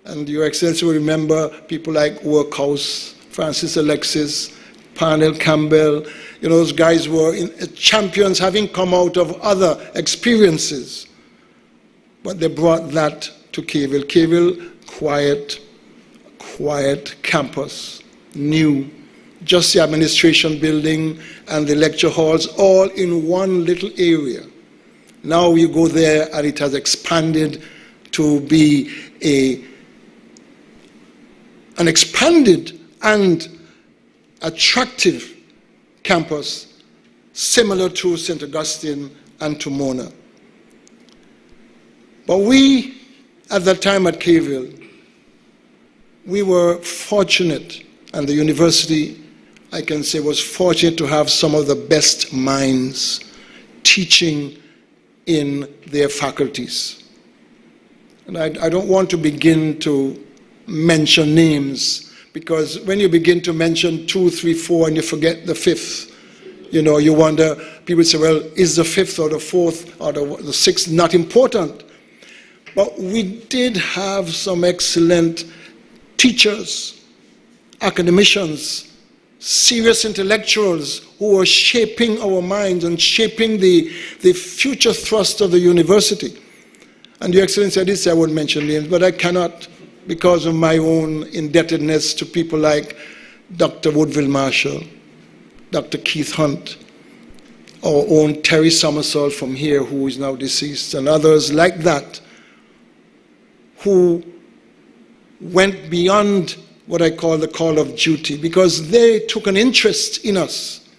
And Your Excellency will remember people like Workhouse, Francis Alexis, Parnell Campbell. You know, those guys were champions, having come out of other experiences. But they brought that to Caville. Caville, quiet campus, new, just the administration building and the lecture halls all in one little area. Now you go there and it has expanded to be an expanded and attractive campus, similar to St. Augustine and to Mona. But we, at that time at Cayville, we were fortunate, and the university, I can say, was fortunate to have some of the best minds teaching in their faculties. And I don't want to begin to mention names, because when you begin to mention 2, 3, 4, and you forget the fifth, you wonder, people say, well, is the fifth or the fourth or the sixth not important? But we did have some excellent teachers, academicians, serious intellectuals who were shaping our minds and shaping the future thrust of the university. And Your Excellency, I did say I wouldn't mention names, but I cannot, because of my own indebtedness to people like Dr. Woodville Marshall, Dr. Keith Hunt, our own Terry Somersault from here, who is now deceased, and others like that, who went beyond what I call the call of duty, because they took an interest in us.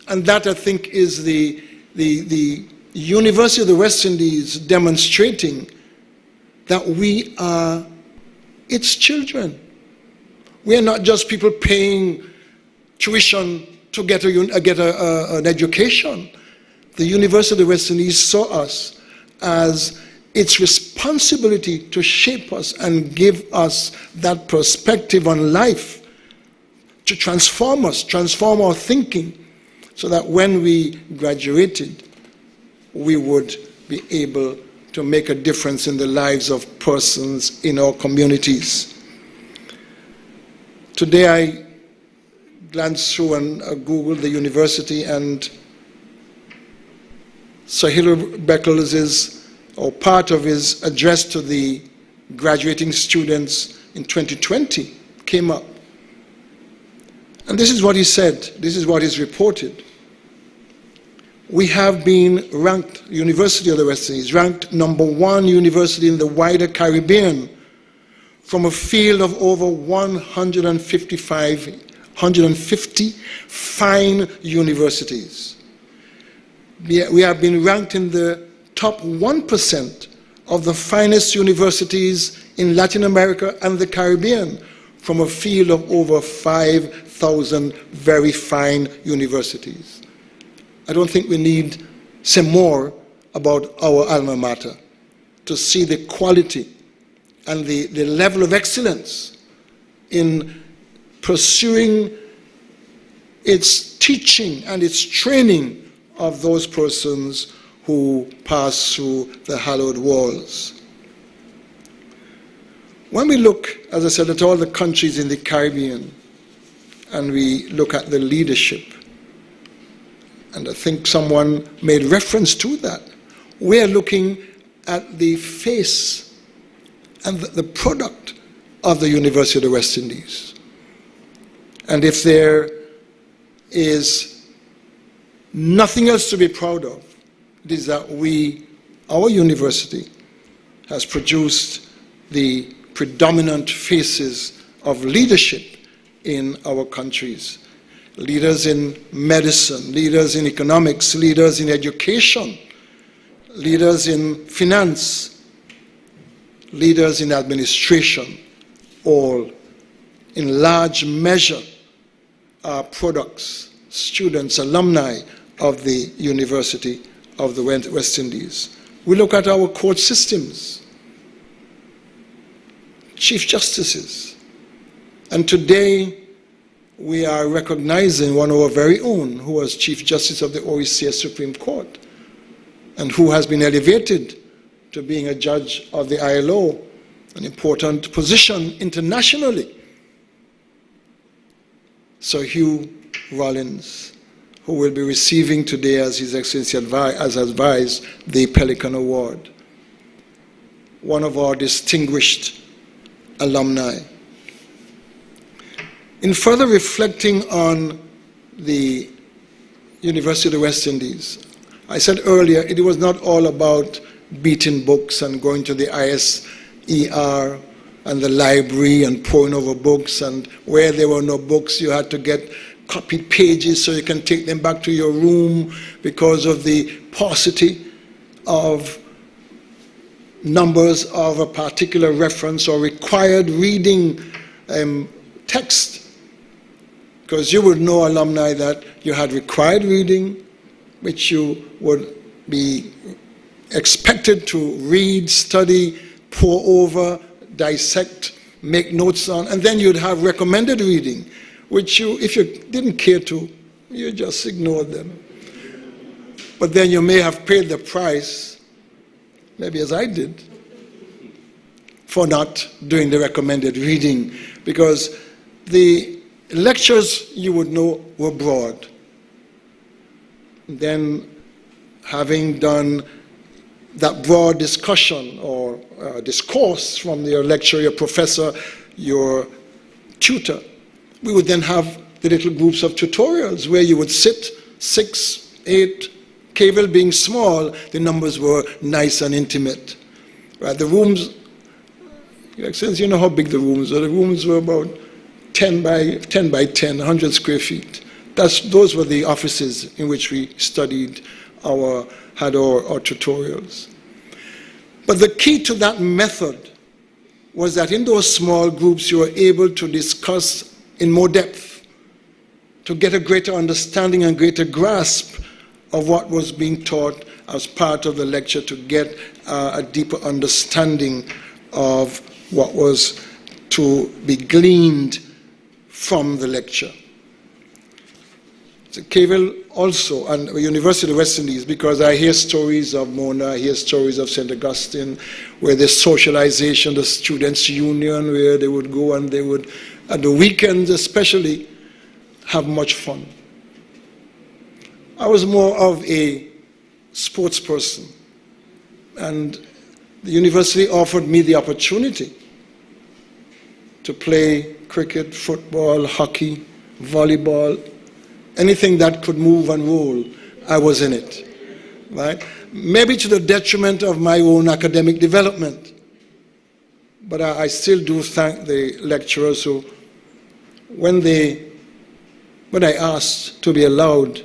And that, I think, is the University of the West Indies demonstrating that we are its children. We are not just people paying tuition to get an education. The University of the West Indies saw us as its responsibility to shape us and give us that perspective on life, to transform us, transform our thinking, so that when we graduated, we would be able to make a difference in the lives of persons in our communities. Today I glanced through and Googled the university, and Sir Hilary Beckles' or part of his address to the graduating students in 2020 came up. And this is what he said, this is what is reported. We have been ranked, University of the West Indies, ranked #1 university in the wider Caribbean from a field of over 150 fine universities. We have been ranked in the top 1% of the finest universities in Latin America and the Caribbean from a field of over 5,000 very fine universities. I don't think we need say more about our alma mater to see the quality and the level of excellence in pursuing its teaching and its training of those persons who pass through the hallowed walls. When we look, as I said, at all the countries in the Caribbean, and we look at the leadership, and I think someone made reference to that, we're looking at the face and the product of the University of the West Indies. And if there is nothing else to be proud of, it is that our university, has produced the predominant faces of leadership in our countries. Leaders in medicine, leaders in economics, leaders in education, leaders in finance, leaders in administration, all in large measure are products, students, alumni of the University of the West Indies. We look at our court systems, chief justices, and today we are recognizing one of our very own who was Chief Justice of the OECS Supreme Court and who has been elevated to being a judge of the ILO, an important position internationally. Sir Hugh Rollins, who will be receiving today, as His Excellency has advised, the Pelican Award. One of our distinguished alumni. In further reflecting on the University of the West Indies, I said earlier it was not all about beating books and going to the ISER and the library and poring over books, and where there were no books you had to get copied pages so you can take them back to your room because of the paucity of numbers of a particular reference or required reading text. Because you would know, alumni, that you had required reading, which you would be expected to read, study, pore over, dissect, make notes on, and then you'd have recommended reading, which you, if you didn't care to, you just ignored them. But then you may have paid the price, maybe as I did, for not doing the recommended reading, because the lectures, you would know, were broad. Then, having done that broad discussion or discourse from your lecturer, your professor, your tutor, we would then have the little groups of tutorials where you would sit, 6, 8, Cable being small, the numbers were nice and intimate. Right? The rooms, Your Excellency, you know how big the rooms were. The rooms were about 10 by 10, 100 square feet. Those were the offices in which we studied had our tutorials. But the key to that method was that in those small groups you were able to discuss in more depth, to get a greater understanding and greater grasp of what was being taught as part of the lecture, to get a deeper understanding of what was to be gleaned from the lecture. So Cable also, and University of the West Indies, because I hear stories of Mona, I hear stories of St. Augustine, where there's socialization, the students' union, where they would go and they would, at the weekends especially, have much fun. I was more of a sports person, and the university offered me the opportunity to play cricket, football, hockey, volleyball, anything that could move and roll, I was in it, right? Maybe to the detriment of my own academic development, but I still do thank the lecturers who, when I asked to be allowed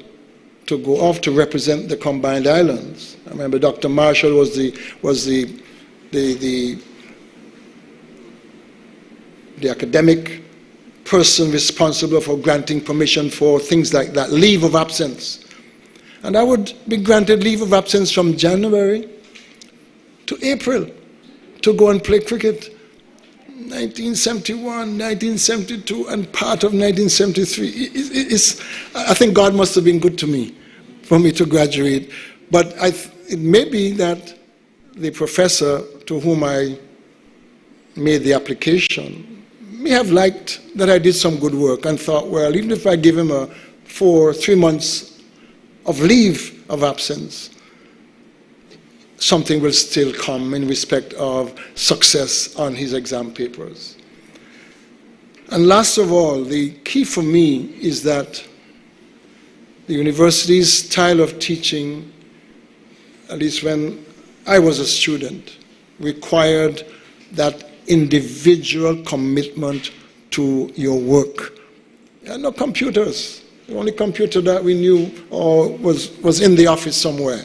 to go off to represent the Combined Islands, I remember Dr. Marshall was the academic person responsible for granting permission for things like that, leave of absence. And I would be granted leave of absence from January to April to go and play cricket. 1971, 1972, and part of 1973. I think God must have been good to me for me to graduate. But it may be that the professor to whom I made the application may have liked that I did some good work and thought, well, even if I give him 3 months of leave of absence, something will still come in respect of success on his exam papers. And last of all, the key for me is that the university's style of teaching, at least when I was a student, required that individual commitment to your work. There are no computers. The only computer that we knew was in the office somewhere.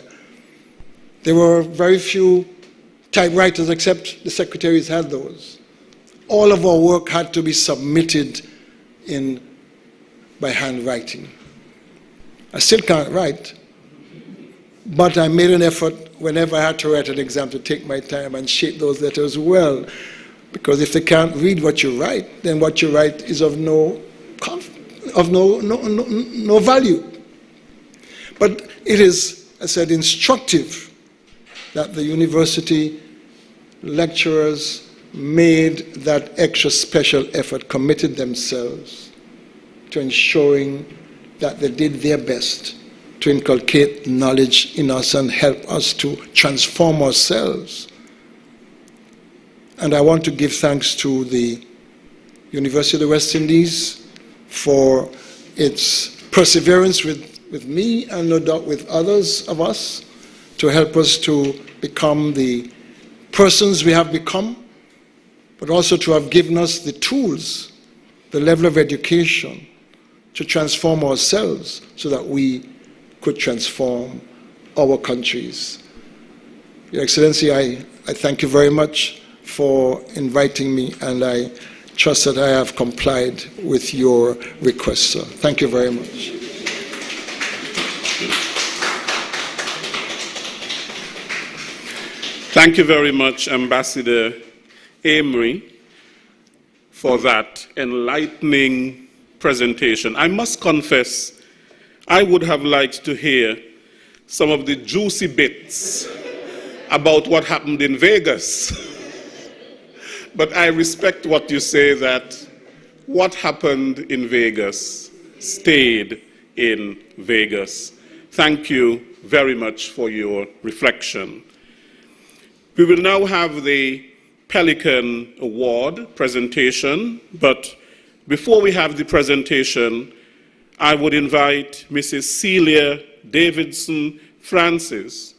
There were very few typewriters, except the secretaries had those. All of our work had to be submitted by handwriting. I still can't write, but I made an effort whenever I had to write an exam to take my time and shape those letters well, because if they can't read what you write, then what you write is of no value. But it is, I said, instructive that the university lecturers made that extra special effort, committed themselves to ensuring that they did their best to inculcate knowledge in us and help us to transform ourselves. And I want to give thanks to the University of the West Indies for its perseverance with me and no doubt with others of us to help us to become the persons we have become, but also to have given us the tools, the level of education to transform ourselves so that we could transform our countries. Your Excellency, I thank you very much for inviting me, and I trust that I have complied with your request, sir. Thank you very much. Thank you very much, Ambassador Amory, for that enlightening presentation. I must confess, I would have liked to hear some of the juicy bits about what happened in Vegas. But I respect what you say, that what happened in Vegas stayed in Vegas. Thank you very much for your reflection. We will now have the Pelican Award presentation, but before we have the presentation, I would invite Mrs. Celia Davidson Francis,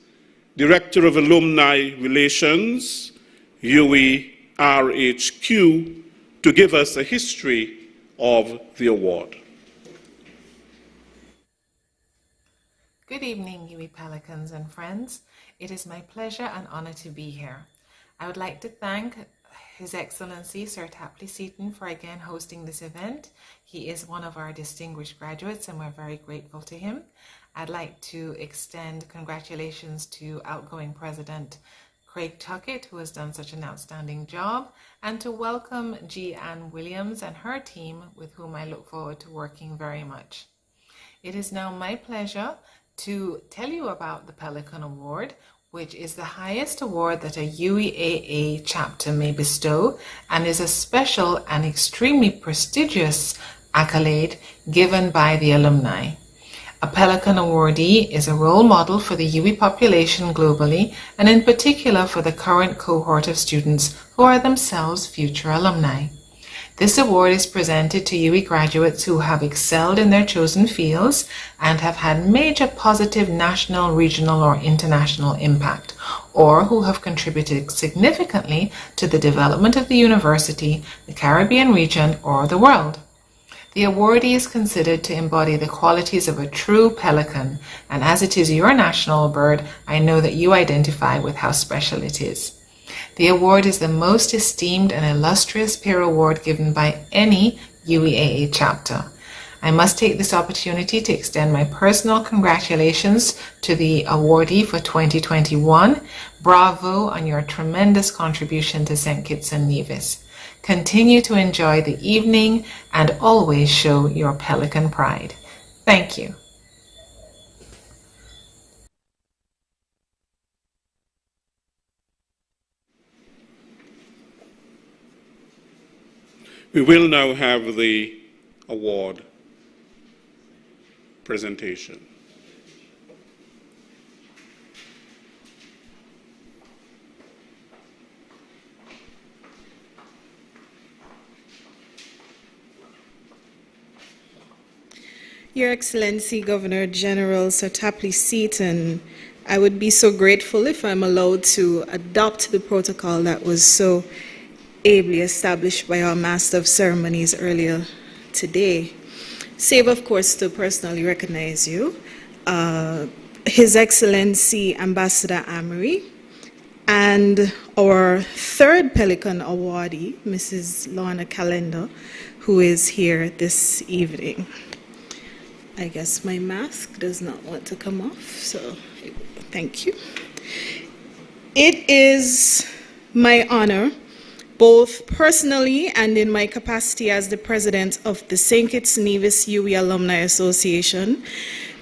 Director of Alumni Relations, UWI-RHQ, to give us a history of the award. Good evening, UWI Pelicans and friends. It is my pleasure and honor to be here. I would like to thank His Excellency Sir Tapley Seaton for again hosting this event. He is one of our distinguished graduates and we're very grateful to him. I'd like to extend congratulations to outgoing President Craig Tuckett, who has done such an outstanding job, and to welcome G. Ann Williams and her team, with whom I look forward to working very much. It is now my pleasure to tell you about the Pelican Award, which is the highest award that a UWI chapter may bestow and is a special and extremely prestigious accolade given by the alumni. A Pelican awardee is a role model for the UWI population globally, and in particular for the current cohort of students who are themselves future alumni. This award is presented to UWI graduates who have excelled in their chosen fields and have had major positive national, regional, or international impact, or who have contributed significantly to the development of the university, the Caribbean region, or the world. The awardee is considered to embody the qualities of a true pelican, and as it is your national bird, I know that you identify with how special it is. The award is the most esteemed and illustrious peer award given by any UWI chapter. I must take this opportunity to extend my personal congratulations to the awardee for 2021. Bravo on your tremendous contribution to St. Kitts and Nevis. Continue to enjoy the evening and always show your Pelican pride. Thank you. We will now have the award presentation. Your Excellency Governor General Sir Tapley Seaton, I would be so grateful if I'm allowed to adopt the protocol that was so ably established by our Master of Ceremonies earlier today. Save, of course, to personally recognize you, His Excellency Ambassador Amory, and our third Pelican awardee, Mrs. Lorna Calendar, who is here this evening. I guess my mask does not want to come off, so thank you. It is my honor, both personally and in my capacity as the president of the St. Kitts Nevis UWI Alumni Association,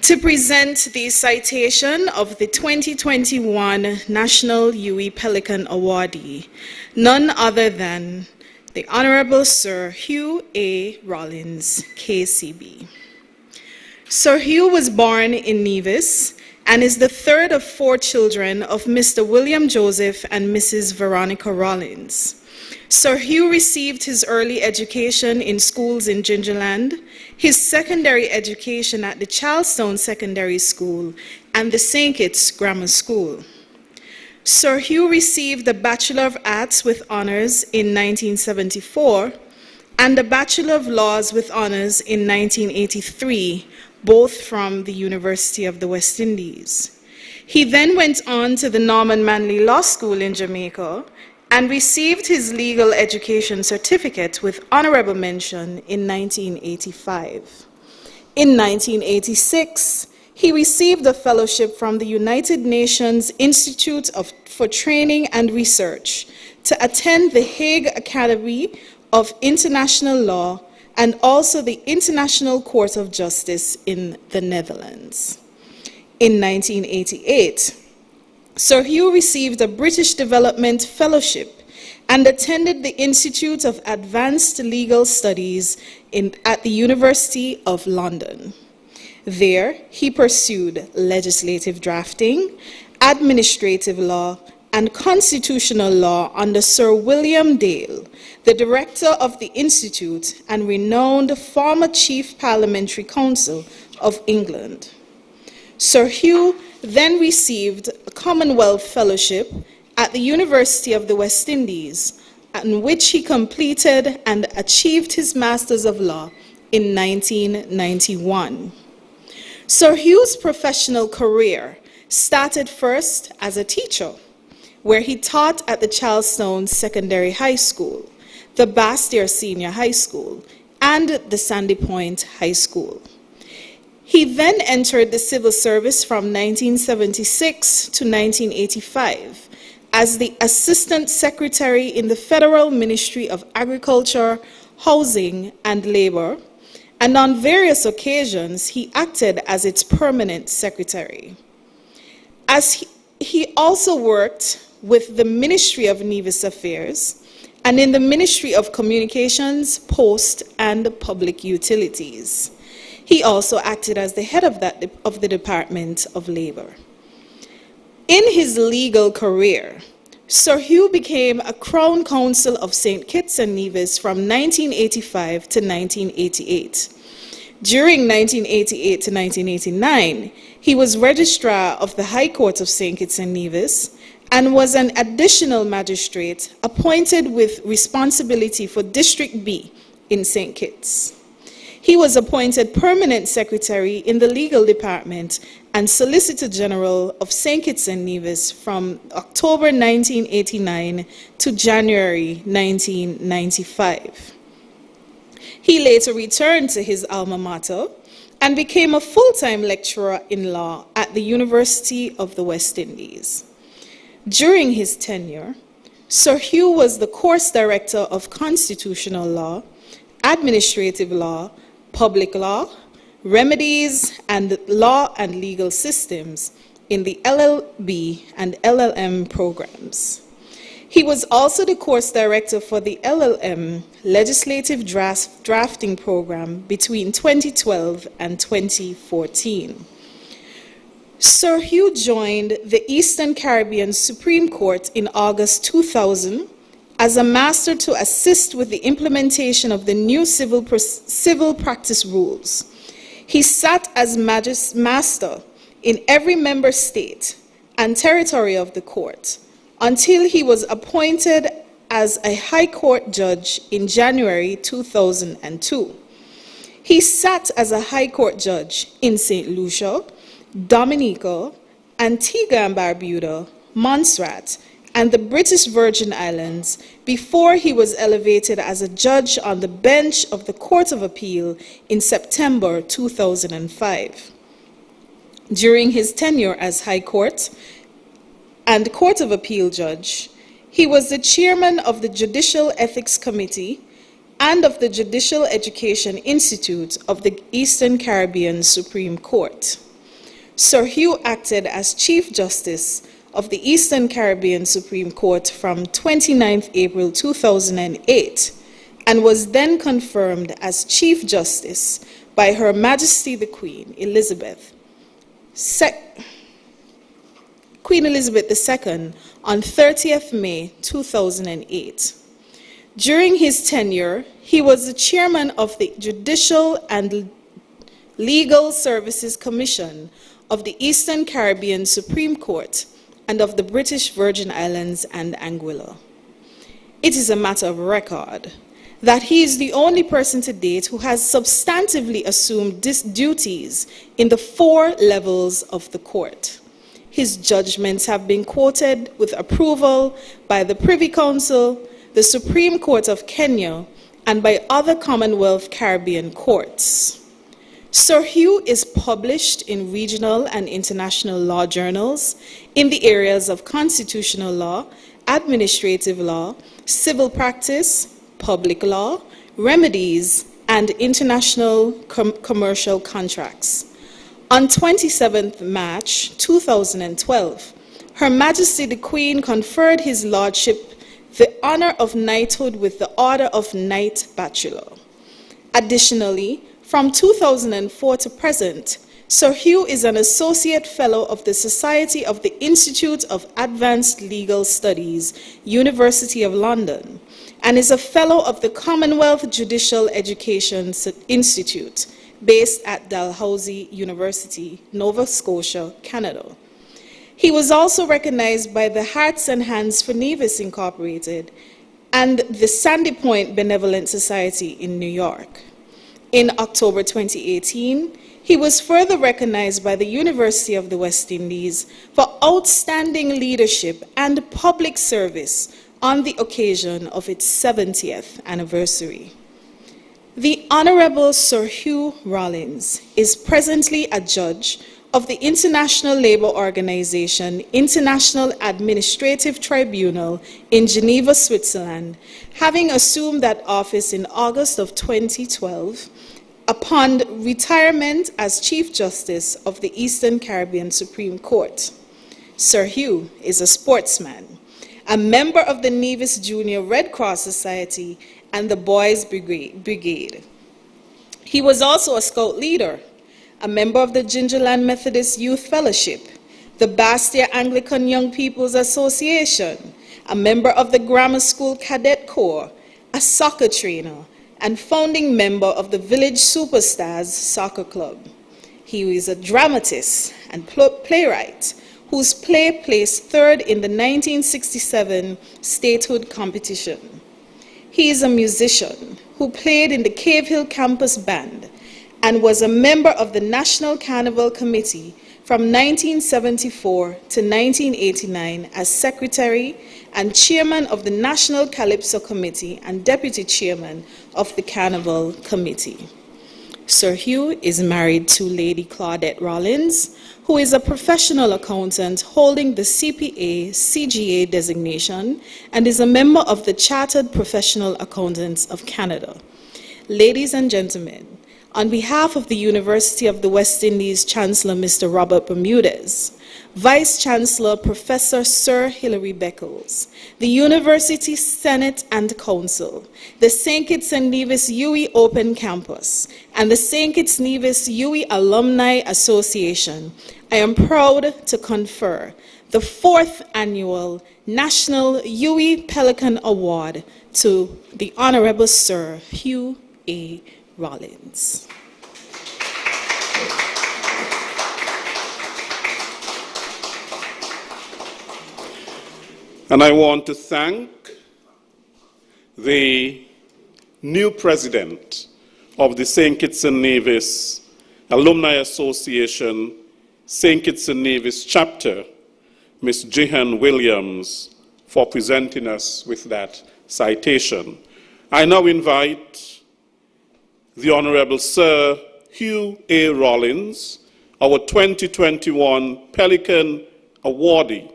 to present the citation of the 2021 National UWI Pelican Awardee, none other than the Honorable Sir Hugh A. Rollins, KCB. Sir Hugh was born in Nevis and is the third of 4 children of Mr. William Joseph and Mrs. Veronica Rollins. Sir Hugh received his early education in schools in Gingerland, his secondary education at the Charlestown Secondary School and the St. Kitts Grammar School. Sir Hugh received the Bachelor of Arts with honors in 1974, and a Bachelor of Laws with honors in 1983, both from the University of the West Indies. He then went on to the Norman Manley Law School in Jamaica and received his legal education certificate with honorable mention in 1985. In 1986, he received a fellowship from the United Nations Institute for Training and Research to attend the Hague Academy of International Law and also the International Court of Justice in the Netherlands. In 1988, Sir Hugh received a British Development Fellowship and attended the Institute of Advanced Legal Studies at the University of London. There, he pursued legislative drafting, administrative law, and constitutional law under Sir William Dale, the director of the Institute and renowned former Chief Parliamentary Counsel of England. Sir Hugh then received a Commonwealth Fellowship at the University of the West Indies, in which he completed and achieved his Masters of Law in 1991. Sir Hugh's professional career started first as a teacher, where he taught at the Charlestown Secondary High School, the Bastyr Senior High School, and the Sandy Point High School. He then entered the civil service from 1976 to 1985 as the Assistant Secretary in the Federal Ministry of Agriculture, Housing, and Labor, and on various occasions he acted as its permanent secretary. As he also worked with the Ministry of Nevis Affairs and in the Ministry of Communications, Post, and Public Utilities. He also acted as the head of the Department of Labor. In his legal career, Sir Hugh became a Crown Counsel of St. Kitts and Nevis from 1985 to 1988. During 1988 to 1989, he was Registrar of the High Court of St. Kitts and Nevis and was an additional magistrate appointed with responsibility for District B in St. Kitts. He was appointed permanent secretary in the legal department and Solicitor General of St. Kitts and Nevis from October 1989 to January 1995. He later returned to his alma mater and became a full-time lecturer in law at the University of the West Indies. During his tenure, Sir Hugh was the course director of constitutional law, administrative law, public law, remedies, and law and legal systems in the LLB and LLM programs. He was also the course director for the LLM Legislative Drafting Program between 2012 and 2014. Sir Hugh joined the Eastern Caribbean Supreme Court in August 2000 as a master to assist with the implementation of the new civil practice rules. He sat as master in every member state and territory of the court until he was appointed as a High Court judge in January 2002. He sat as a High Court judge in St. Lucia, Dominica, Antigua and Barbuda, Montserrat, and the British Virgin Islands before he was elevated as a judge on the bench of the Court of Appeal in September 2005. During his tenure as High Court and Court of Appeal judge, he was the chairman of the Judicial Ethics Committee and of the Judicial Education Institute of the Eastern Caribbean Supreme Court. Sir Hugh acted as Chief Justice of the Eastern Caribbean Supreme Court from 29 April 2008 and was then confirmed as Chief Justice by Her Majesty the Queen Elizabeth II on 30th May 2008. During his tenure, he was the chairman of the Judicial and Legal Services Commission of the Eastern Caribbean Supreme Court and of the British Virgin Islands and Anguilla. It is a matter of record that he is the only person to date who has substantively assumed duties in the 4 levels of the court. His judgments have been quoted with approval by the Privy Council, the Supreme Court of Kenya, and by other Commonwealth Caribbean courts. Sir Hugh is published in regional and international law journals in the areas of constitutional law, administrative law, civil practice, public law, remedies, and international commercial contracts. On 27th March 2012, Her Majesty the Queen conferred His Lordship the honor of knighthood with the Order of Knight Bachelor. Additionally, from 2004 to present, Sir Hugh is an Associate Fellow of the Society of the Institute of Advanced Legal Studies, University of London, and is a Fellow of the Commonwealth Judicial Education Institute, based at Dalhousie University, Nova Scotia, Canada. He was also recognized by the Hearts and Hands for Nevis Incorporated and the Sandy Point Benevolent Society in New York. In October 2018, he was further recognized by the University of the West Indies for outstanding leadership and public service on the occasion of its 70th anniversary. The Honorable Sir Hugh Rollins is presently a judge of the International Labour Organization International Administrative Tribunal in Geneva, Switzerland, having assumed that office in August of 2012 upon retirement as Chief Justice of the Eastern Caribbean Supreme Court. Sir Hugh is a sportsman, a member of the Nevis Junior Red Cross Society and the Boys Brigade. He was also a Scout leader, a member of the Gingerland Methodist Youth Fellowship, the Bastia Anglican Young People's Association, a member of the Grammar School Cadet Corps, a soccer trainer, and founding member of the Village Superstars Soccer Club. He is a dramatist and playwright whose play placed 3rd in the 1967 statehood competition. He is a musician who played in the Cave Hill Campus Band and was a member of the National Carnival Committee from 1974 to 1989 as secretary and chairman of the National Calypso Committee and deputy chairman of the Carnival Committee. Sir Hugh is married to Lady Claudette Rollins, who is a professional accountant holding the CPA/CGA designation and is a member of the Chartered Professional Accountants of Canada. Ladies and gentlemen, on behalf of the University of the West Indies Chancellor Mr. Robert Bermudez, Vice Chancellor Professor Sir Hilary Beckles, the University Senate and Council, the St. Kitts and Nevis UWI Open Campus, and the St. Kitts Nevis UWI Alumni Association, I am proud to confer the 4th Annual National UWI Pelican Award to the Honorable Sir Hugh A. Rollins. And I want to thank the new president of the St. Kitts and Nevis Alumni Association, St. Kitts and Nevis chapter, Ms. Jihan Williams, for presenting us with that citation. I now invite the Honorable Sir Hugh A. Rollins, our 2021 Pelican awardee,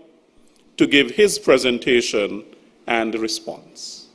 to give his presentation and response.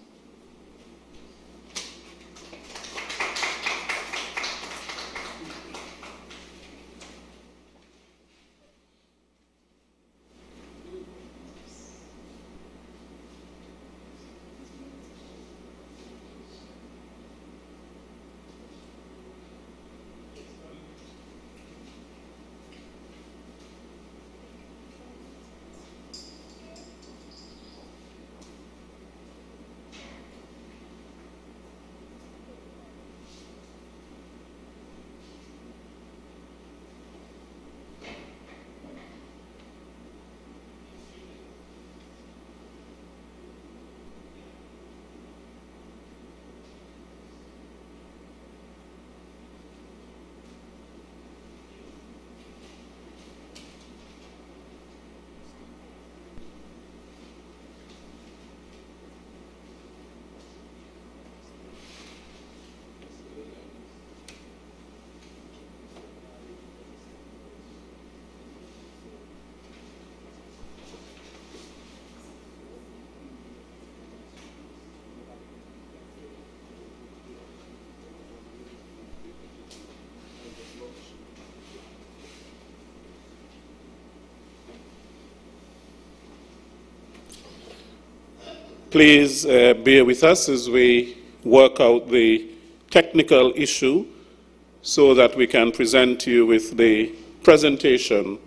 Please bear with us as we work out the technical issue so that we can present you with the presentation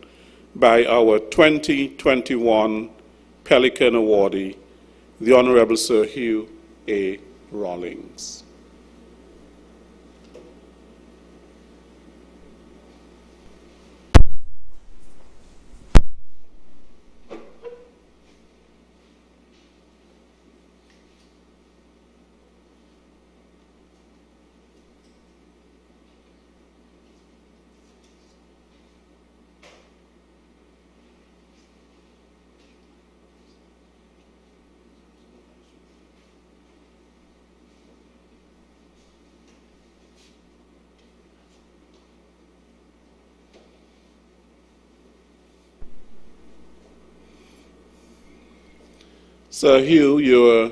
by our 2021 Pelican awardee, the Honorable Sir Hugh A. Rawlings. Sir Hugh, your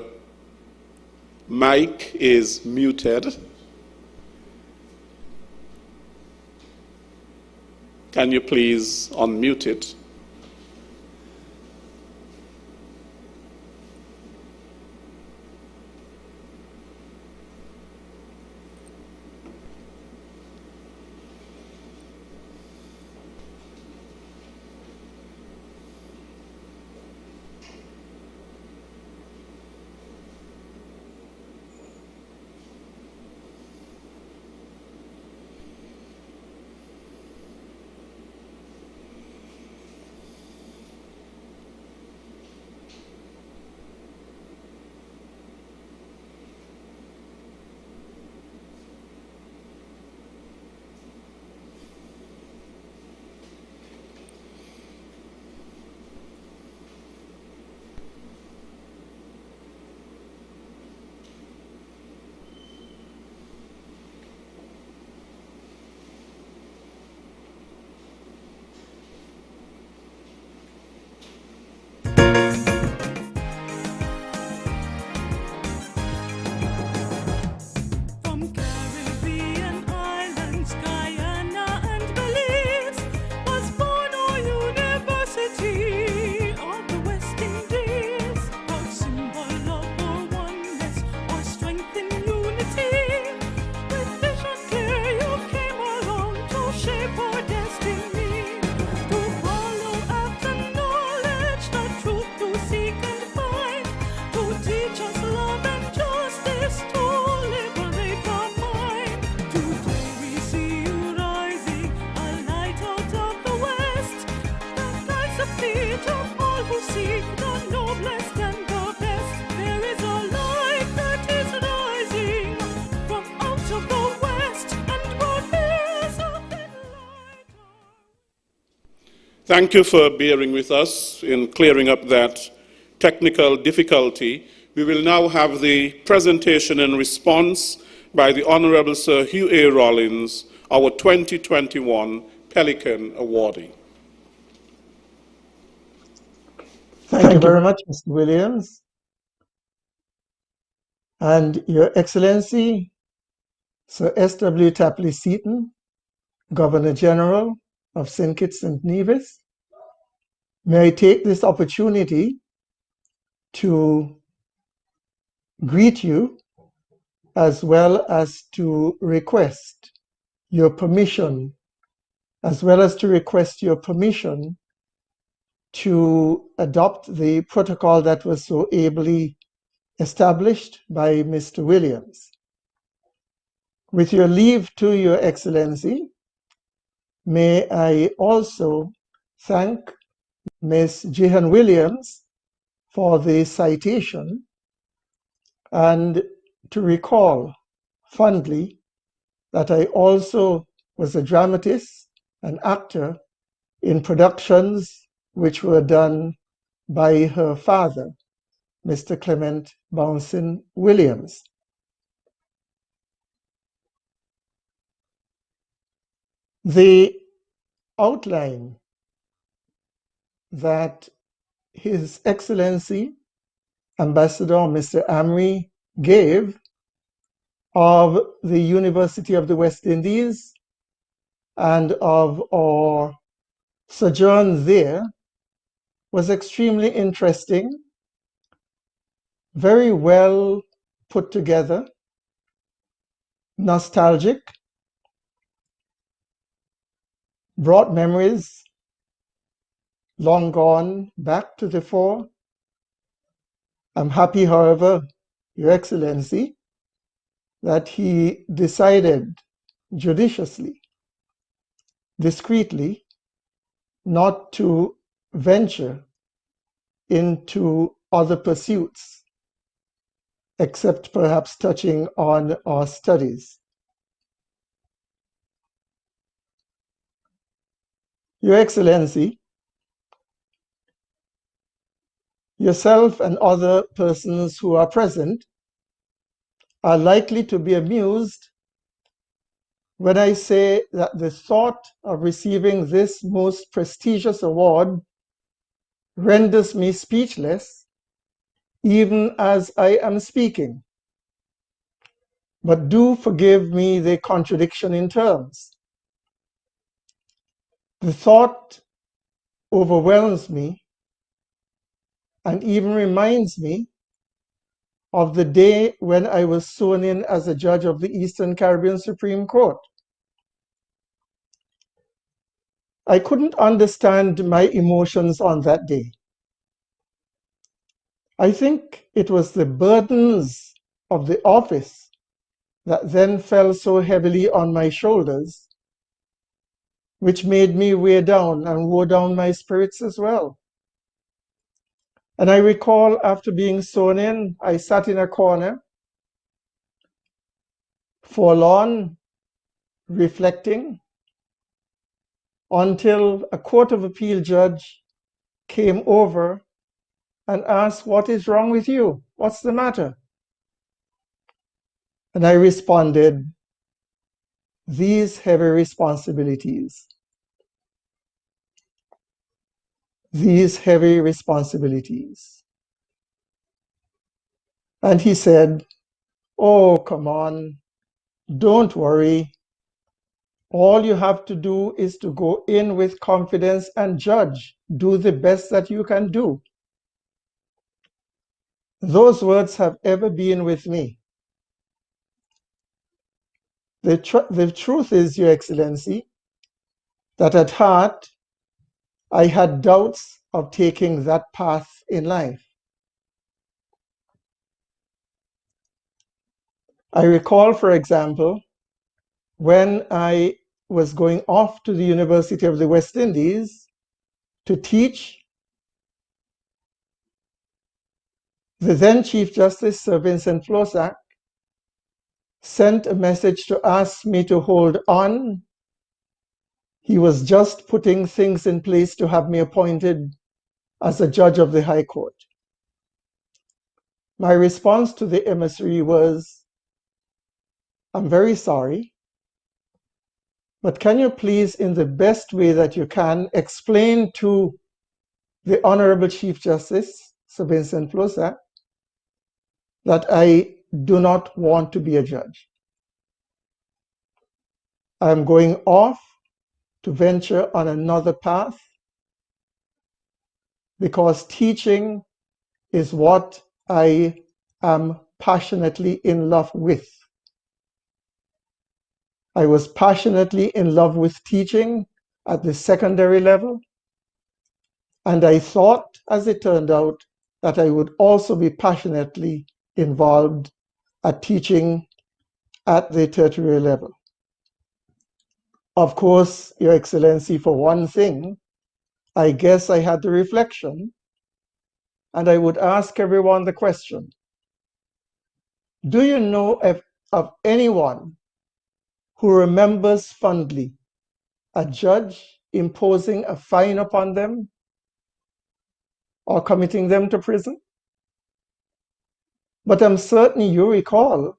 mic is muted. Can you please unmute it? Thank you for bearing with us in clearing up that technical difficulty. We will now have the presentation and response by the Honorable Sir Hugh A. Rawlings, our 2021 Pelican awardee. Thank you very much, Mr. Williams. And Your Excellency, Sir S.W. Tapley Seaton, Governor General of St. Kitts and Nevis, may I take this opportunity to greet you as well as to request your permission, to adopt the protocol that was so ably established by Mr. Williams. With your leave to Your Excellency, may I also thank Ms. Jehan Williams for the citation and to recall fondly that I also was a dramatist, an actor in productions which were done by her father, Mr. Clement Bouncin Williams. The outline that His Excellency Ambassador Mr. Amri gave of the University of the West Indies and of our sojourn there was extremely interesting very well put together, nostalgic, brought memories long gone back to the fore. I'm happy, however, Your Excellency, that he decided judiciously, discreetly, not to venture into other pursuits, except perhaps touching on our studies. Your Excellency, yourself and other persons who are present are likely to be amused when I say that the thought of receiving this most prestigious award renders me speechless even as I am speaking. But do forgive me the contradiction in terms. The thought overwhelms me and even reminds me of the day when I was sworn in as a judge of the Eastern Caribbean Supreme Court. I couldn't understand my emotions on that day. I think it was the burdens of the office that then fell so heavily on my shoulders, which made me weigh down and wore down my spirits as well. And I recall after being sworn in, I sat in a corner, forlorn, reflecting, until a Court of Appeal judge came over and asked, "What is wrong with you? What's the matter?" And I responded, "These heavy responsibilities. These heavy responsibilities." And he said, "Oh, come on, don't worry. All you have to do is to go in with confidence and judge. Do the best that you can do." Those words have ever been with me. The truth is, Your Excellency, that at heart, I had doubts of taking that path in life. I recall, for example, when I was going off to the University of the West Indies to teach, the then Chief Justice, Sir Vincent Flosac, sent a message to ask me to hold on. He was just putting things in place to have me appointed as a judge of the High Court. My response to the emissary was, "I'm very sorry, but can you please, in the best way that you can, explain to the Honorable Chief Justice, Sir Vincent Flosac, that I do not want to be a judge. I am going off to venture on another path because teaching is what I am passionately in love with. I was passionately in love with teaching at the secondary level, and I thought, as it turned out, that I would also be passionately involved at teaching at the tertiary level. Of course, Your Excellency, for one thing, I guess I had the reflection, and I would ask everyone the question, do you know of anyone who remembers fondly a judge imposing a fine upon them or committing them to prison? But I'm certain you recall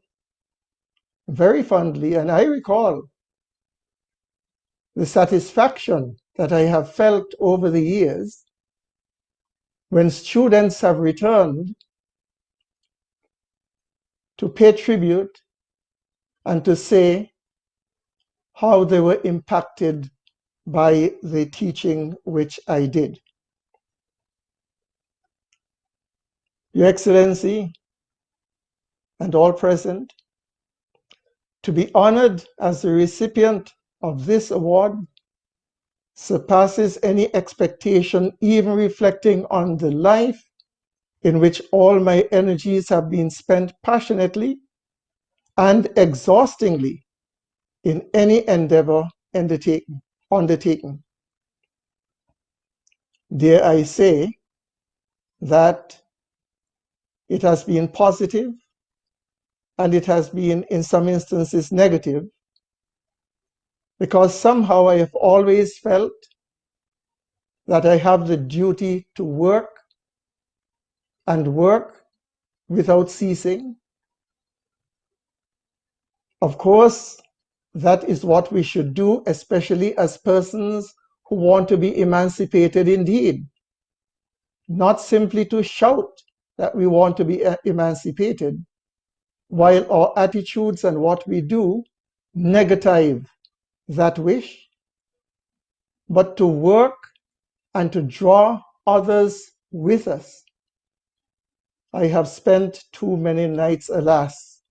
very fondly, and I recall the satisfaction that I have felt over the years when students have returned to pay tribute and to say how they were impacted by the teaching which I did. Your Excellency, and all present, to be honored as the recipient of this award surpasses any expectation, even reflecting on the life in which all my energies have been spent passionately and exhaustingly in any endeavor undertaken. Dare I say that it has been positive and it has been, in some instances, negative, because somehow I have always felt that I have the duty to work and work without ceasing. Of course, that is what we should do, especially as persons who want to be emancipated indeed, not simply to shout that we want to be emancipated, while our attitudes and what we do negative that wish, but to work and to draw others with us. I have spent too many nights, alas,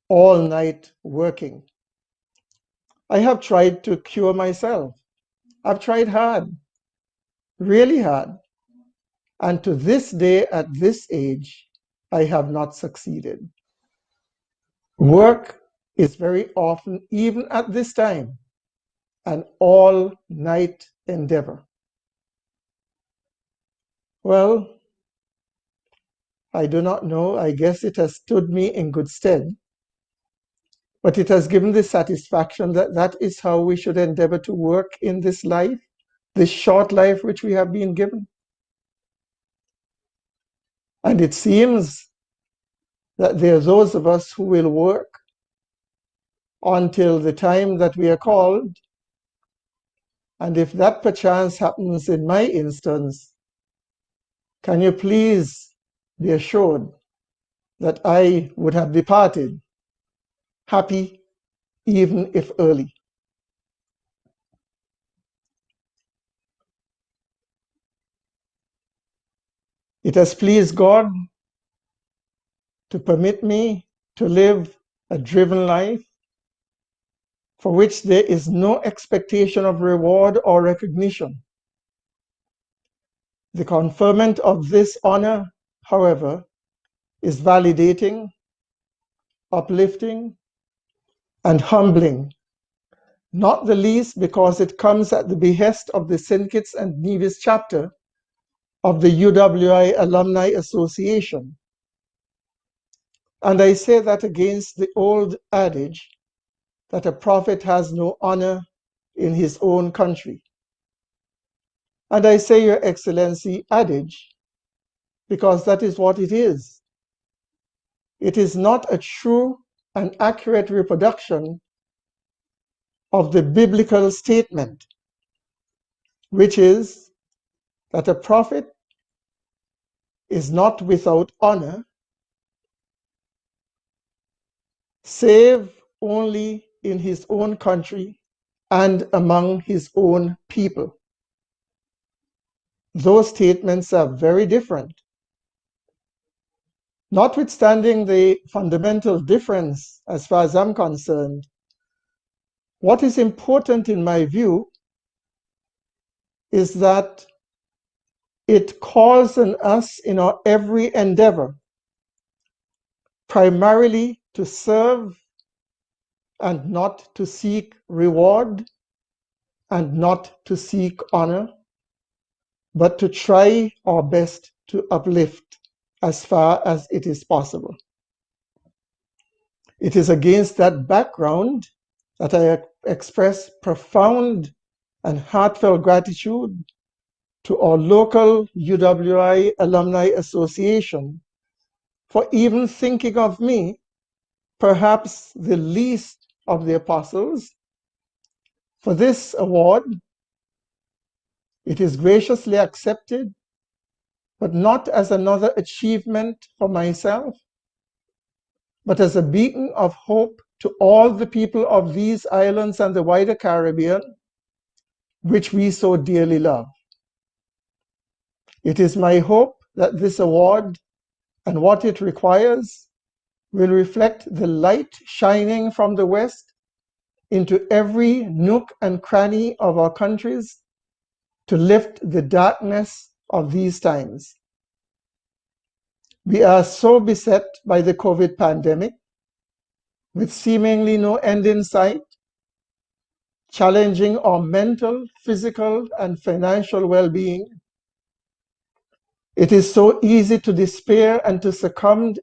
all night working. I have tried to cure myself. I've tried hard, really hard. And to this day, at this age, I have not succeeded. Work is very often, even at this time, an all-night endeavor. Well, I do not know. I guess it has stood me in good stead. But it has given the satisfaction that that is how we should endeavor to work in this life, this short life which we have been given. And it seems that there are those of us who will work until the time that we are called. And if that perchance happens in my instance, can you please be assured that I would have departed happy, even if early. It has pleased God to permit me to live a driven life for which there is no expectation of reward or recognition. The conferment of this honor, however, is validating, uplifting, and humbling, not the least because it comes at the behest of the St. Kitts and Nevis chapter of the UWI Alumni Association. And I say that against the old adage that a prophet has no honor in his own country. And I say, Your Excellency, adage, because that is what it is. It is not a true and accurate reproduction of the biblical statement, which is that a prophet is not without honor, save only in his own country and among his own people. Those statements are very different. Notwithstanding the fundamental difference, as far as I'm concerned, what is important in my view is that it calls on us in our every endeavor primarily to serve and not to seek reward and not to seek honor, but to try our best to uplift as far as it is possible. It is against that background that I express profound and heartfelt gratitude to our local UWI Alumni Association for even thinking of me, perhaps the least of the apostles, for this award. It is graciously accepted, but not as another achievement for myself, but as a beacon of hope to all the people of these islands and the wider Caribbean, which we so dearly love. It is my hope that this award and what it requires will reflect the light shining from the West into every nook and cranny of our countries to lift the darkness of these times. We are so beset by the COVID pandemic, with seemingly no end in sight, challenging our mental, physical, and financial well-being. It is so easy to despair and to succumb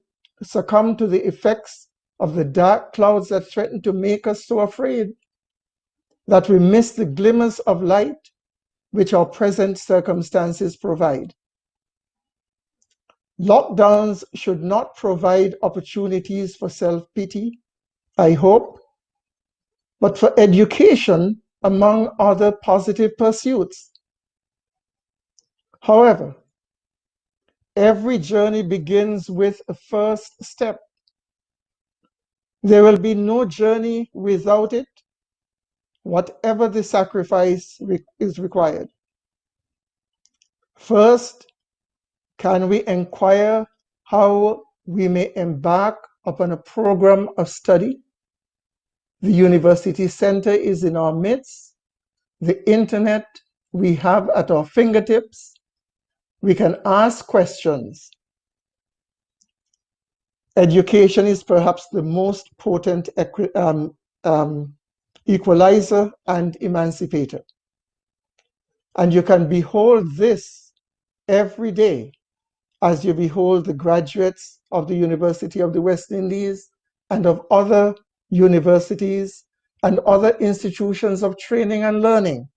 to the effects of the dark clouds that threaten to make us so afraid that we miss the glimmers of light which our present circumstances provide. Lockdowns should not provide opportunities for self-pity, I hope, but for education among other positive pursuits. However, every journey begins with a first step. There will be no journey without it, whatever the sacrifice is required. First, can we inquire how we may embark upon a program of study? The University Center is in our midst. The internet we have at our fingertips. We can ask questions. Education is perhaps the most potent equalizer and emancipator. And you can behold this every day as you behold the graduates of the University of the West Indies and of other universities and other institutions of training and learning.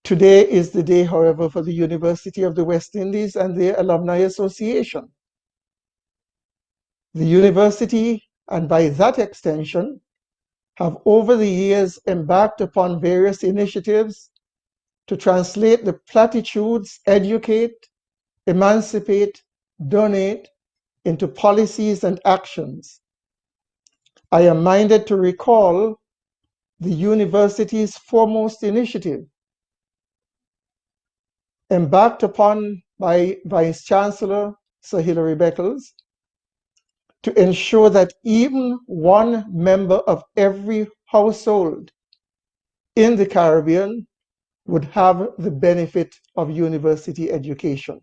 Today is the day, however, for the University of the West Indies and their Alumni Association. The university, and by that extension, have over the years embarked upon various initiatives to translate the platitudes educate, emancipate, donate into policies and actions. I am minded to recall the university's foremost initiative, embarked upon by Vice Chancellor Sir Hilary Beckles, to ensure that even one member of every household in the Caribbean would have the benefit of university education.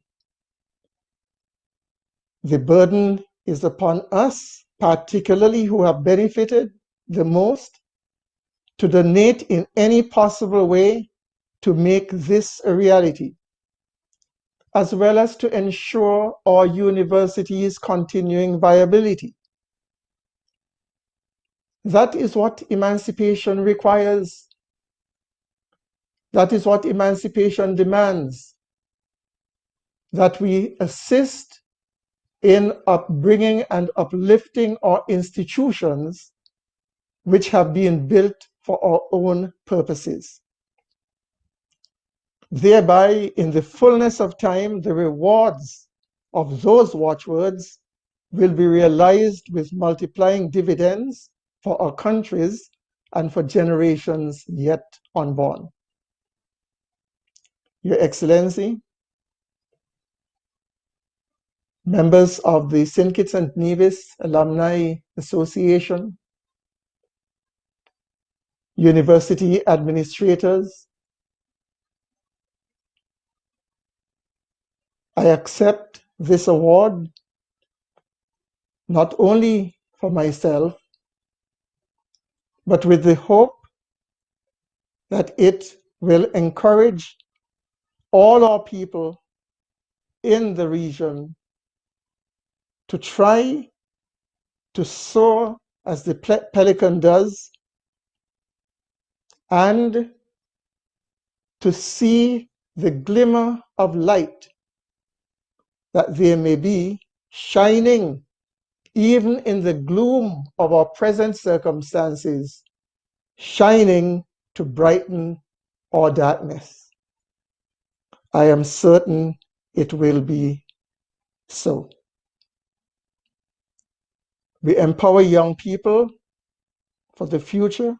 The burden is upon us, particularly who have benefited the most, to donate in any possible way to make this a reality, as well as to ensure our university's continuing viability. That is what emancipation requires. That is what emancipation demands, that we assist in upbringing and uplifting our institutions which have been built for our own purposes. Thereby, in the fullness of time, the rewards of those watchwords will be realized with multiplying dividends for our countries and for generations yet unborn. Your Excellency, members of the St. Kitts and Nevis Alumni Association, university administrators, I accept this award not only for myself, but with the hope that it will encourage all our people in the region to try to soar as the Pelican does, and to see the glimmer of light that there may be shining even in the gloom of our present circumstances, shining to brighten our darkness. I am certain it will be so. We empower young people for the future.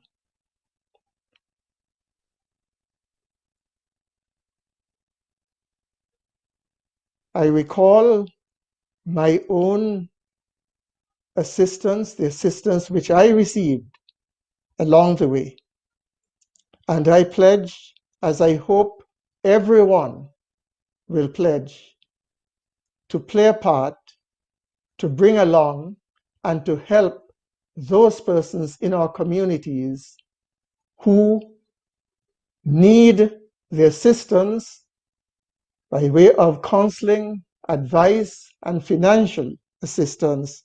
I recall my own assistance, the assistance which I received along the way. And I pledge, as I hope everyone will pledge, to play a part, to bring along, and to help those persons in our communities who need the assistance by way of counseling, advice, and financial assistance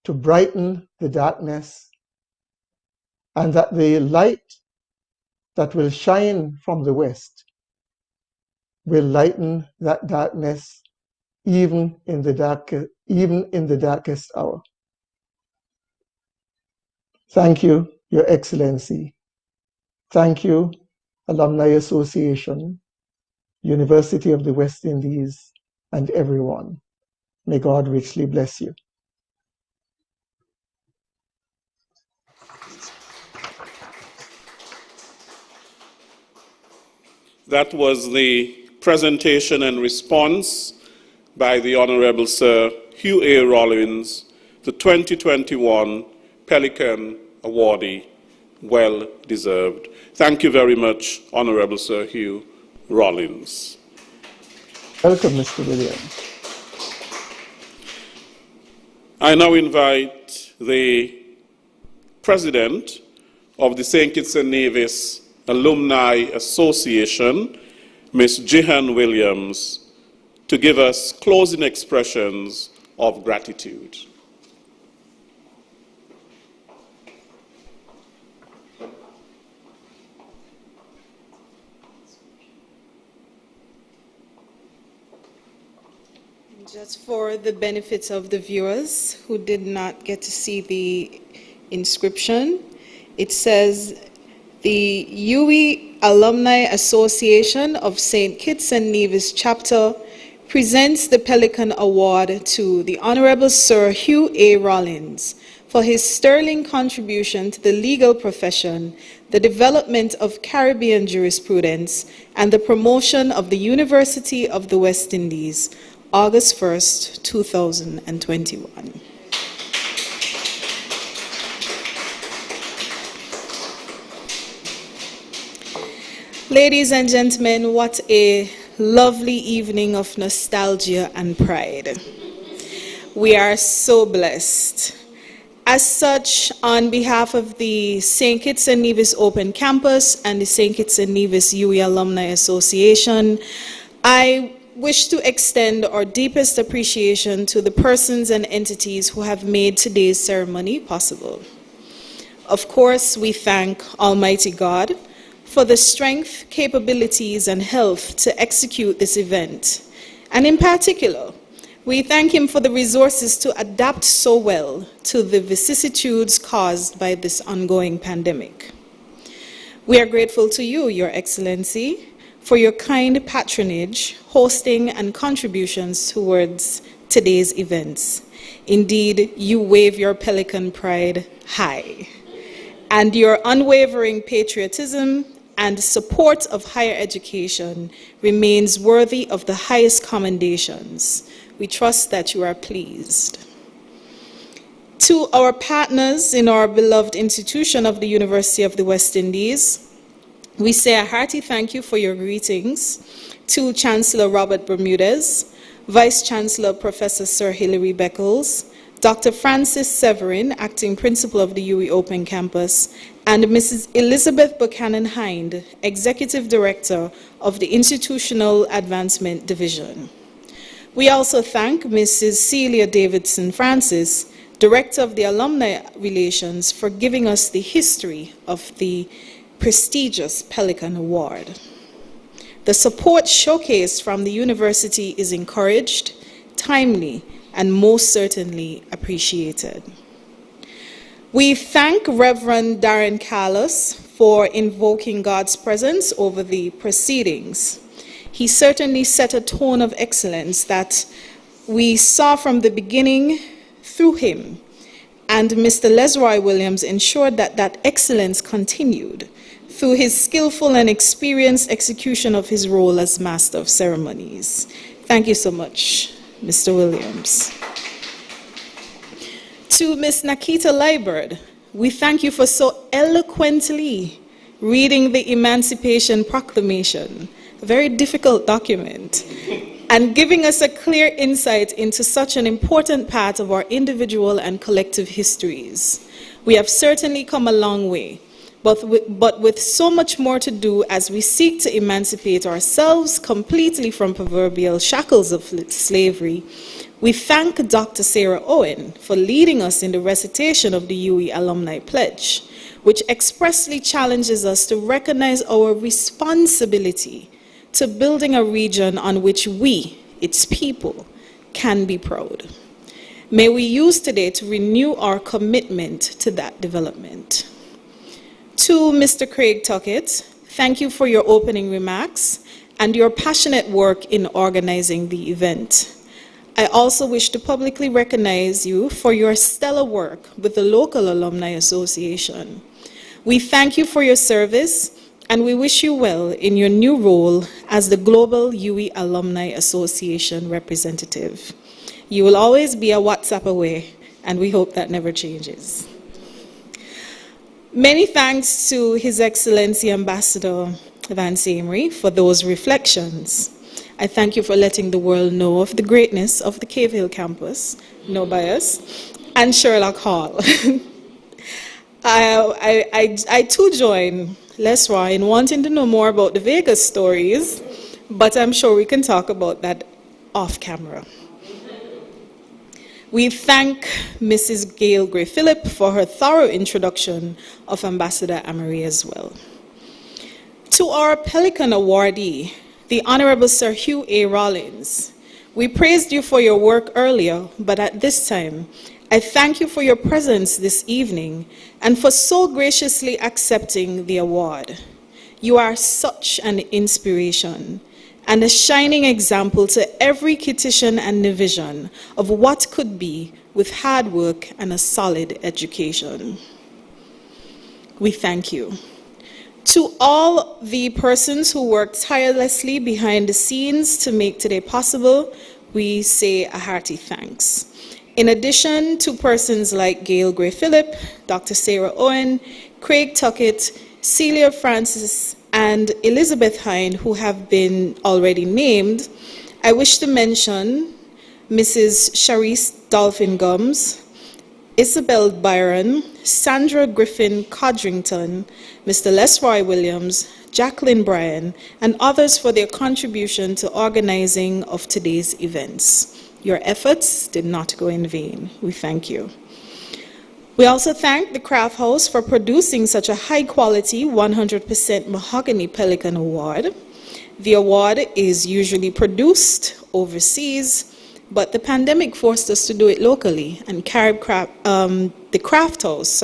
to brighten the darkness, and that the light that will shine from the west will lighten that darkness even in the darkest hour. Thank you, Your Excellency. Thank you, Alumni Association, University of the West Indies, and everyone. May God richly bless you. That was the presentation and response by the Honorable Sir Hugh A. Rollins, the 2021 Pelican awardee. Well deserved. Thank you very much, Honorable Sir Hugh Rollins. Welcome, Mr. Williams. I now invite the President of the St. Kitts and Nevis Alumni Association, Ms. Jihan Williams, to give us closing expressions of gratitude. Just for the benefit of the viewers who did not get to see the inscription, it says, the UWI Alumni Association of St. Kitts and Nevis Chapter presents the Pelican Award to the Honorable Sir Hugh A. Rollins for his sterling contribution to the legal profession, the development of Caribbean jurisprudence, and the promotion of the University of the West Indies, August 1st, 2021. Ladies and gentlemen, what a lovely evening of nostalgia and pride. We are so blessed. As such, on behalf of the St. Kitts and Nevis Open Campus and the St. Kitts and Nevis UWI Alumni Association, I wish to extend our deepest appreciation to the persons and entities who have made today's ceremony possible. Of course, we thank Almighty God for the strength, capabilities, and health to execute this event. And in particular, we thank him for the resources to adapt so well to the vicissitudes caused by this ongoing pandemic. We are grateful to you, Your Excellency, for your kind patronage, hosting, and contributions towards today's events. Indeed, you wave your Pelican pride high, and your unwavering patriotism and support of higher education remains worthy of the highest commendations. We trust that you are pleased. To our partners in our beloved institution of the University of the West Indies, we say a hearty thank you for your greetings to Chancellor Robert Bermudez, Vice Chancellor Professor Sir Hilary Beckles, Dr. Francis Severin, Acting Principal of the UWI Open Campus, and Mrs. Elizabeth Buchanan-Hind, Executive Director of the Institutional Advancement Division. We also thank Mrs. Celia Davidson Francis, Director of the Alumni Relations, for giving us the history of the prestigious Pelican Award. The support showcased from the university is encouraged, timely, and most certainly appreciated. We thank Reverend Darren Carlos for invoking God's presence over the proceedings. He certainly set a tone of excellence that we saw from the beginning through him, and Mr. Lesroy Williams ensured that that excellence continued through his skillful and experienced execution of his role as Master of Ceremonies. Thank you so much, Mr. Williams. To Ms. Nakita Liburd, we thank you for so eloquently reading the Emancipation Proclamation, a very difficult document, and giving us a clear insight into such an important part of our individual and collective histories. We have certainly come a long way, but with so much more to do as we seek to emancipate ourselves completely from proverbial shackles of slavery. We thank Dr. Sarah Owen for leading us in the recitation of the UE Alumni Pledge, which expressly challenges us to recognize our responsibility to building a region on which we, its people, can be proud. May we use today to renew our commitment to that development. To Mr. Craig Tuckett, thank you for your opening remarks and your passionate work in organizing the event. I also wish to publicly recognize you for your stellar work with the local Alumni Association. We thank you for your service, and we wish you well in your new role as the Global UE Alumni Association representative. You will always be a WhatsApp away, and we hope that never changes. Many thanks to His Excellency Ambassador Vance Amory for those reflections. I thank you for letting the world know of the greatness of the Cave Hill campus, no bias, and Sherlock Hall. I too join Lesra in wanting to know more about the Vegas stories, but I'm sure we can talk about that off camera. We thank Mrs. Gail Gray-Phillip for her thorough introduction of Ambassador Amory as well. To our Pelican awardee, the Honorable Sir Hugh A. Rollins, we praised you for your work earlier, but at this time, I thank you for your presence this evening and for so graciously accepting the award. You are such an inspiration and a shining example to every Kittitian and Nivision of what could be with hard work and a solid education. We thank you. To all the persons who worked tirelessly behind the scenes to make today possible, we say a hearty thanks. In addition to persons like Gail Gray-Phillip, Dr. Sarah Owen, Craig Tuckett, Celia Francis, and Elizabeth Hine, who have been already named, I wish to mention Mrs. Sharice Dolphin Gums, Isabel Byron, Sandra Griffin Codrington, Mr. Lesroy Williams, Jacqueline Bryan, and others for their contribution to organizing of today's events. Your efforts did not go in vain. We thank you. We also thank the Craft House for producing such a high-quality 100% mahogany Pelican award. The award is usually produced overseas, but the pandemic forced us to do it locally, and the Craft House,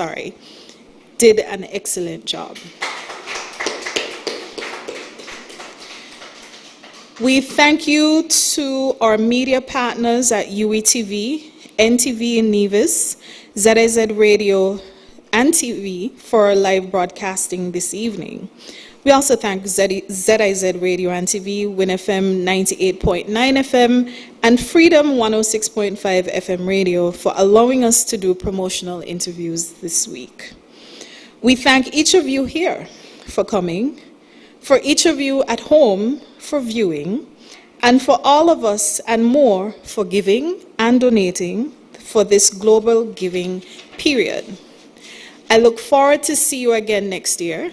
did an excellent job. We thank you to our media partners at UETV, NTV in Nevis, ZIZ Radio and TV for live broadcasting this evening. We also thank ZIZ Radio and TV, Win FM 98.9 FM, and Freedom 106.5 FM Radio for allowing us to do promotional interviews this week. We thank each of you here for coming, for each of you at home for viewing, and for all of us and more for giving and donating for this global giving period. I look forward to see you again next year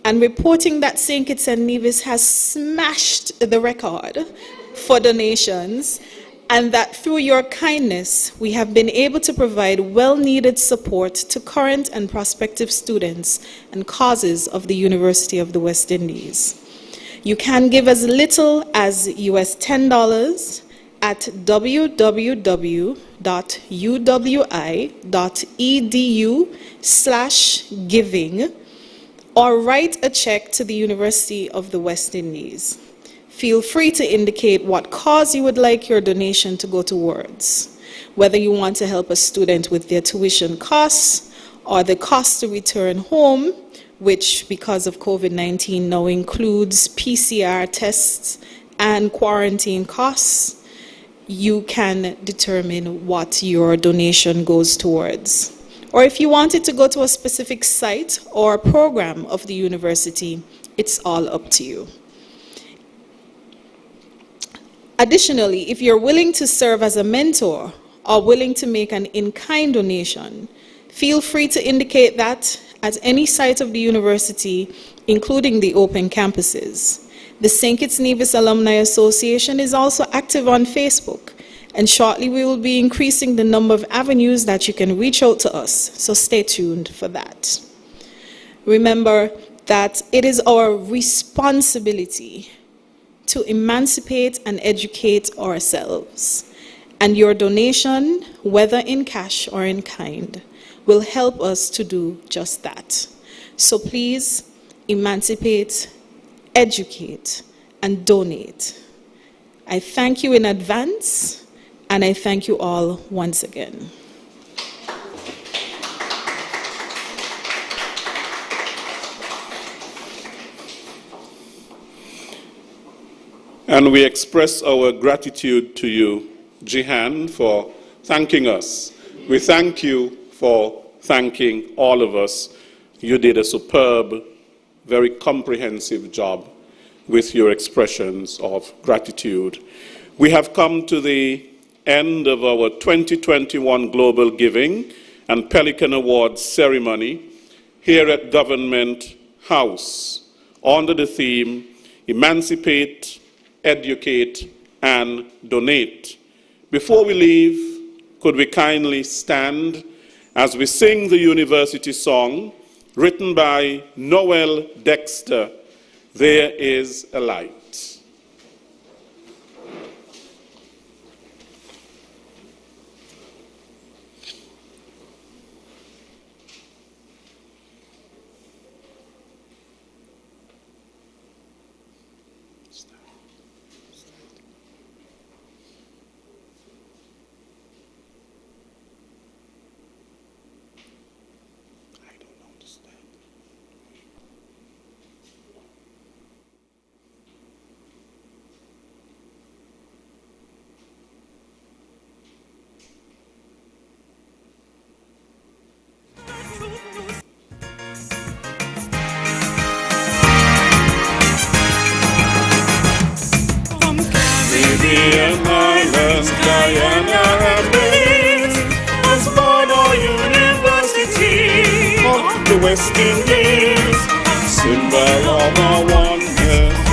and reporting that St. Kitts and Nevis has smashed the record for donations, and that through your kindness, we have been able to provide well-needed support to current and prospective students and causes of the University of the West Indies. You can give as little as US $10 at www.uwi.edu/giving or write a check to the University of the West Indies. Feel free to indicate what cause you would like your donation to go towards, whether you want to help a student with their tuition costs or the cost to return home, which because of COVID-19 now includes PCR tests and quarantine costs. you can determine what your donation goes towards. Or if you want it to go to a specific site or program of the university, it's all up to you. Additionally, if you're willing to serve as a mentor or willing to make an in-kind donation, feel free to indicate that at any site of the university, including the open campuses. The St. Kitts Nevis Alumni Association is also active on Facebook, and shortly we will be increasing the number of avenues that you can reach out to us, so stay tuned for that. Remember that it is our responsibility to emancipate and educate ourselves, and your donation, whether in cash or in kind, will help us to do just that. So please emancipate, educate, and donate. I thank you in advance, and I thank you all once again. And we express our gratitude to you, Jihan, for thanking us. We thank you for thanking all of us. You did a superb, very comprehensive job with your expressions of gratitude. We have come to the end of our 2021 Global Giving and Pelican Awards ceremony here at Government House under the theme Emancipate, Educate, and Donate. Before we leave, could we kindly stand as we sing the university song written by Noel Dexter, There Is a Light. Caribbean islands, Guyana and Belize, was born our University of the West Indies, symbol of our wonders.